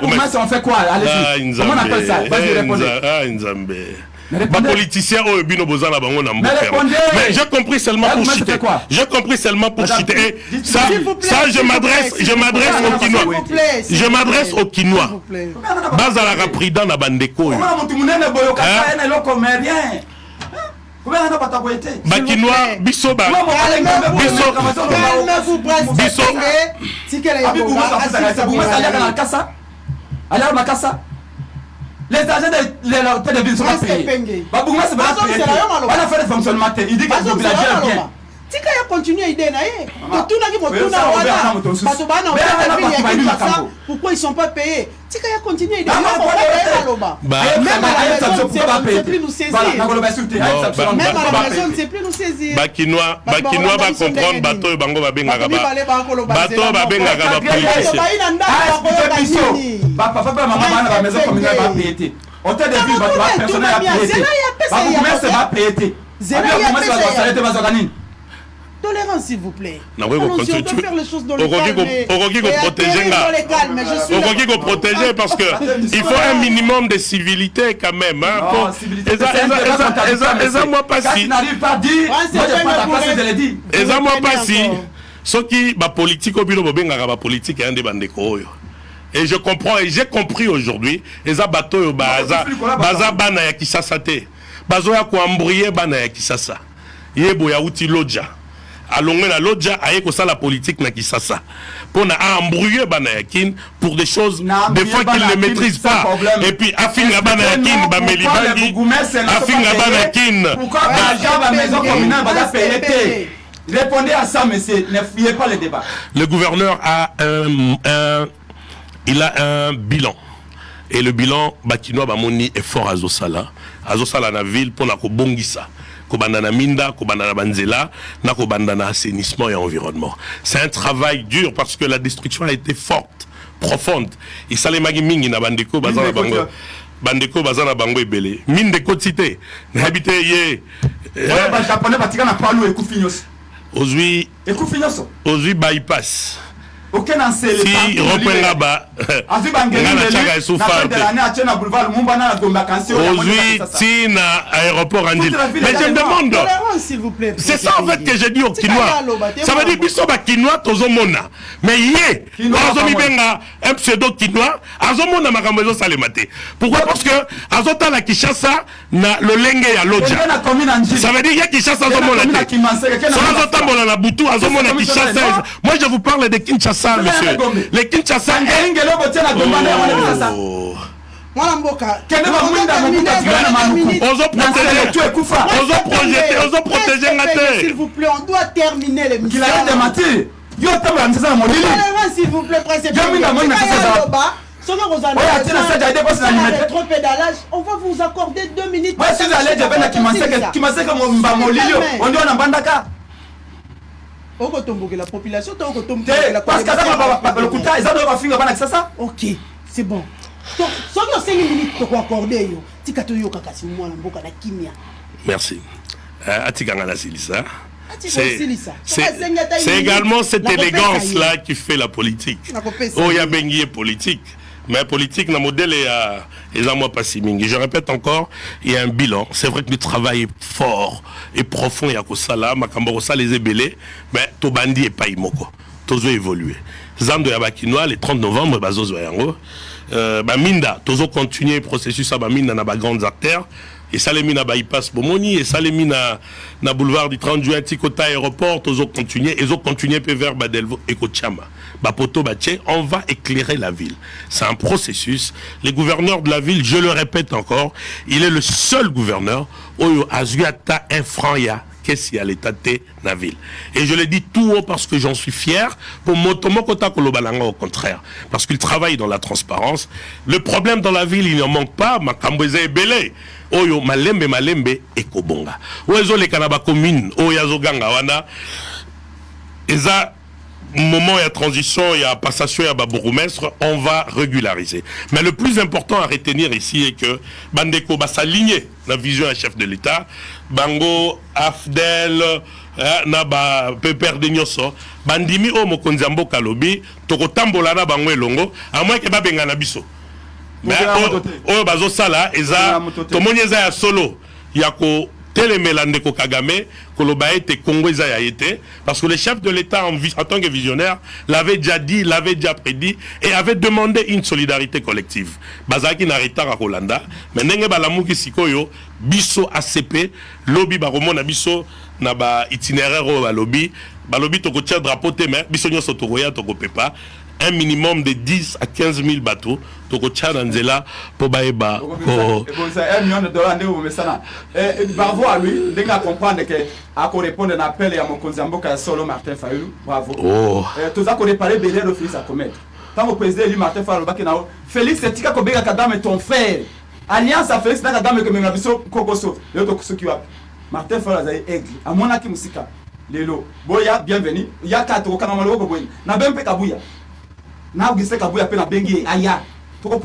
bourgmestre. On fait quoi? Allez-y. Comment on appelle ça? Vas-y, répondez. Mais j'ai compris seulement pour citer. J'ai compris seulement pour citer. Ça, je m'adresse aux Kinois. Je m'adresse aux Kinois. Bazala Raprida na bandeko. Bakinois, biso ba. Les agents de l'hôtel de ville sont pas payés. Babouma c'est pas payé. On a fait le fonctionnement. Il dit que le village est bien. Tika ya continue idée na ye. Totuna ki motuna wana. Bato bana wana ville ya Kinshasa. Pourquoi ils sont pas payés? Tika ya continue idée. Même à la maison, on ne sait plus nous saisir. Même à la maison, on ne sait plus nous saisir. Bakinois va comprendre bateau bango ba benga ba. Bateau ba benga ba politicien. Papa maman bana ba maison communale ba payer. Hôtel de ville bato ba personnel ba payer. Babouma c'est pas payer. Babouma c'est ba salaire de bazorani. Tolérance, s'il vous plaît. On doit faire les choses dans le calme. Protéger parce que il faut un minimum de civilité quand même. Moi pas si. Moi pas si. Ce qui ba politique au bureau benga ba politique et un des bandeko. Et je comprends et j'ai compris aujourd'hui. Eza bateau baza bana ya Kinshasa te. Bazo ya ko embrouiller bana ya Kinshasa. Yebo ya uti loja. Allons la lodja aye ko ça la politique na Kinshasa pour na embrouiller banayakin pour des choses des fois qu'ils ne maîtrisent pas et puis afinga banayakin ba melibandi afinga banayakin pourquoi l'argent va maison communale va payer? Répondez à ça monsieur, ne fuyez pas le débat. Le gouverneur a il a un bilan et le bilan bakinois bamoni est fort à Zosala na ville pour na ko bongisa Kobandana Minda, Kobandana Banzela, Nakobandana assainissement et environnement. C'est un travail dur parce que la destruction a été forte profonde. Et ça les magi mingi na bandeko bazana bango. Bandeko bazana bango ebele. Mine de quotité. N'habite yé. Ba japonais batika na palu ekufinyos. Aujourd'hui bypass. Aucun enseigne. Si reprend là-bas. Aujourd'hui, si na aéroport Andil. Mais je me demande. C'est ça en fait que j'ai dit aux Kinois. Ça veut dire bisoba Kinois tozomona. Mais yé, azomi benga un pseudo Kinois, azomona makambo salemate. Pourquoi? Parce que azota la Kinshasa na le lenge ya loja. Ça veut dire que Kinshasa azomona. Ça azota mona na butu azomona Kinshasa. Moi je vous parle de Kinshasa. Monsieur, les Kinshasa. S'il vous plaît, on doit terminer l'émission. S'il vous plaît, trop pédalage, on va vous accorder 2 minutes. La population, ok, c'est bon. Merci. C'est également cette élégance-là qui fait la politique. Oh, il y a bengi politique. Mais politique, le modèle est à moi pas si mingi. Je répète encore, il y a un bilan. C'est vrai que le travail est fort et profond. Il y a que ça là, Makamboro ça les ébélés, mais Tobandi et pas Imoko. Tozo évolué. Zando Yabakinois, le 30 novembre, Bazozo Yango. Minda, Tozo continuer le processus à Minda dans les grandes artères. Et ça les mis à bypass Bomoni, et ça les mis na boulevard du 30 juin, Tikota aéroport, Tozo continuer, et Zo continuer vers Badelvo et Kochama. Bapoto Baché, on va éclairer la ville. C'est un processus. Les gouverneurs de la ville, je le répète encore, il est le seul gouverneur où Azuata un franc ya. Qu'est-ce qu'il y a l'état de la ville. Et je le dis tout haut parce que j'en suis fier. Pour Motomokota Kolobalanga, au contraire. Parce qu'il travaille dans la transparence. Le problème dans la ville, il n'en manque pas. Makambweze est belé. Oyo malembe et kobonga. Oyo les kanaba commune. Oyo ganga wana. Eza moment il y a transition, il y a passation, il y a bourgmestre, on va régulariser. Mais le plus important à retenir ici est que Bandeko va s'aligner la vision d'un chef de l'État. Bango, Afdel, Naba, Pepper de Nyoso, Bandimi o Mokonzambo Kalobi, Tokotambola na Bango Elongo, à moins que Babenga Nabiso. Mais o Bazo Sala, Eza, Tomonyeza ya solo, Yako. Télémélandeko Kagame, Kolobae te Kongweza Yaete, parce que le chef de l'État en tant que visionnaire l'avait déjà dit, l'avait déjà prédit et avait demandé une solidarité collective. Bazaki n'arrêta à Rolanda, mais Nenge Balamuki Sikoyo, Biso ACP, lobby Baromo na Biso, na ba itinéraire au lobby, balobi toko tia drapeau témé, Biso Nyoso Tokoya Toko Pepa. Un minimum de 10 à 15 000 bateaux. Toko Tchadanzela, Pobaeba. $1 million bravo à lui. Dès qu'on comprend que à répondre à l'appel à mon Konzamboka solo Martin Fayulu. Bravo. Tout ça qu'on est parlé Bélier de Félix à commettre. Tant que le président lui Martin Fayulu Bakinao, Félix c'est Tika Kobega Kadam et ton frère. Alliance à Félix Nakadam et Menabiso Kokoso. Le Tokuso qui va. Martin Fayulu a aigle. À mon aki musika. Lelo. Boya, bienvenue. Ya 4 au Kanamalo Koboy. Na Bempe Kabuya. Na ugise Kabuya pe na bengi aya.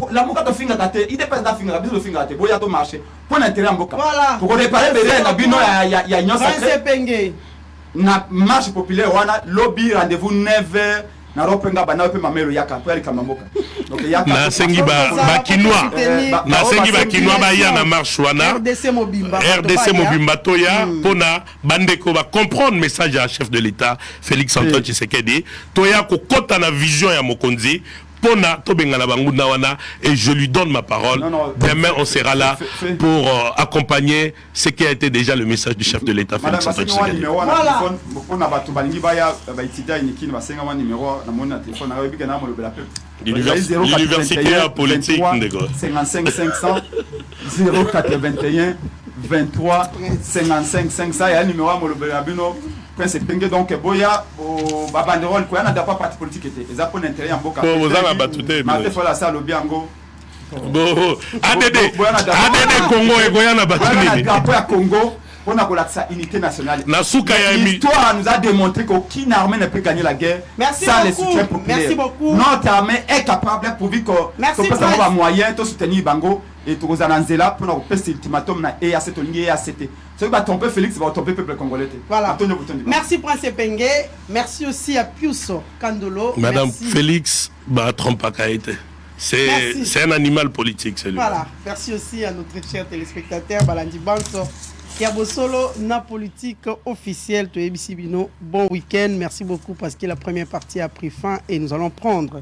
La moka to finga tate, il dépend da finga, biso finga tate, boya to marché. Pour l'intérêt en boka. Voilà. Pour réparer béré na bino ya nyosa. C'est pengé. Na marche populaire wana lobby rendez-vous 9h na ropenga bana pe mamelo yaka pour aller kamamboka. Donc yaka. Na sengi ba kinwa. Na sengi ba kinwa ba ya na marche wana. RDC Mobimba toya pona bandeko ba comprendre message à chef de l'État Félix Antoine Tshisekedi. Toya ko kota na vision ya Mokonzi. Pona Tobenga na bangunda wana et je lui donne ma parole. Demain on sera là pour accompagner ce qui a été déjà le message du chef de l'État Félix Antoine Tshisekedi. Voilà. L'université politique 55 500 081 23 55 500 et un numéro à Molobelabino. Prince Penge donc Boya au Babanderol quoi n'a pas parti politique était ils ont intérêt en boka vous avez battuté mais faut la salle biango ADD Congo et Goyana battuté drapeau à Congo On a sa unité nationale. L'histoire nous a démontré qu'aucune armée ne peut gagner la guerre sans le soutien populaire. Merci beaucoup. Notre armée est capable pour vivre qu'on peut avoir moyen de soutenir Bango et tout ça là pour nous faire ultimatum na EAC to lié EACT. C'est va tomber Félix va tomber peuple congolais. Voilà. Merci Prince Pengue. Merci aussi à Pius Kandolo. Madame Félix ba trompa kaite. C'est un animal politique celui-là. Voilà. Merci aussi à notre cher téléspectateur Balandi Banso. Kiabosolo na politique officielle to ABC Bino. Bon week-end. Merci beaucoup parce que la première partie a pris fin et nous allons prendre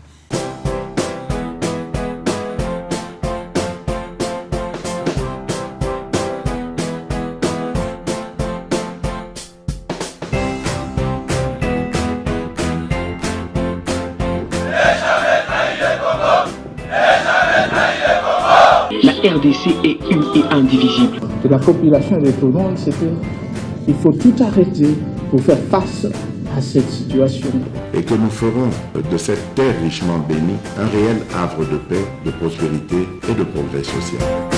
La RDC est une et indivisible. De la population et de tout le monde, c'est qu'il faut tout arrêter pour faire face à cette situation. Et que nous ferons de cette terre richement bénie un réel havre de paix, de prospérité et de progrès social.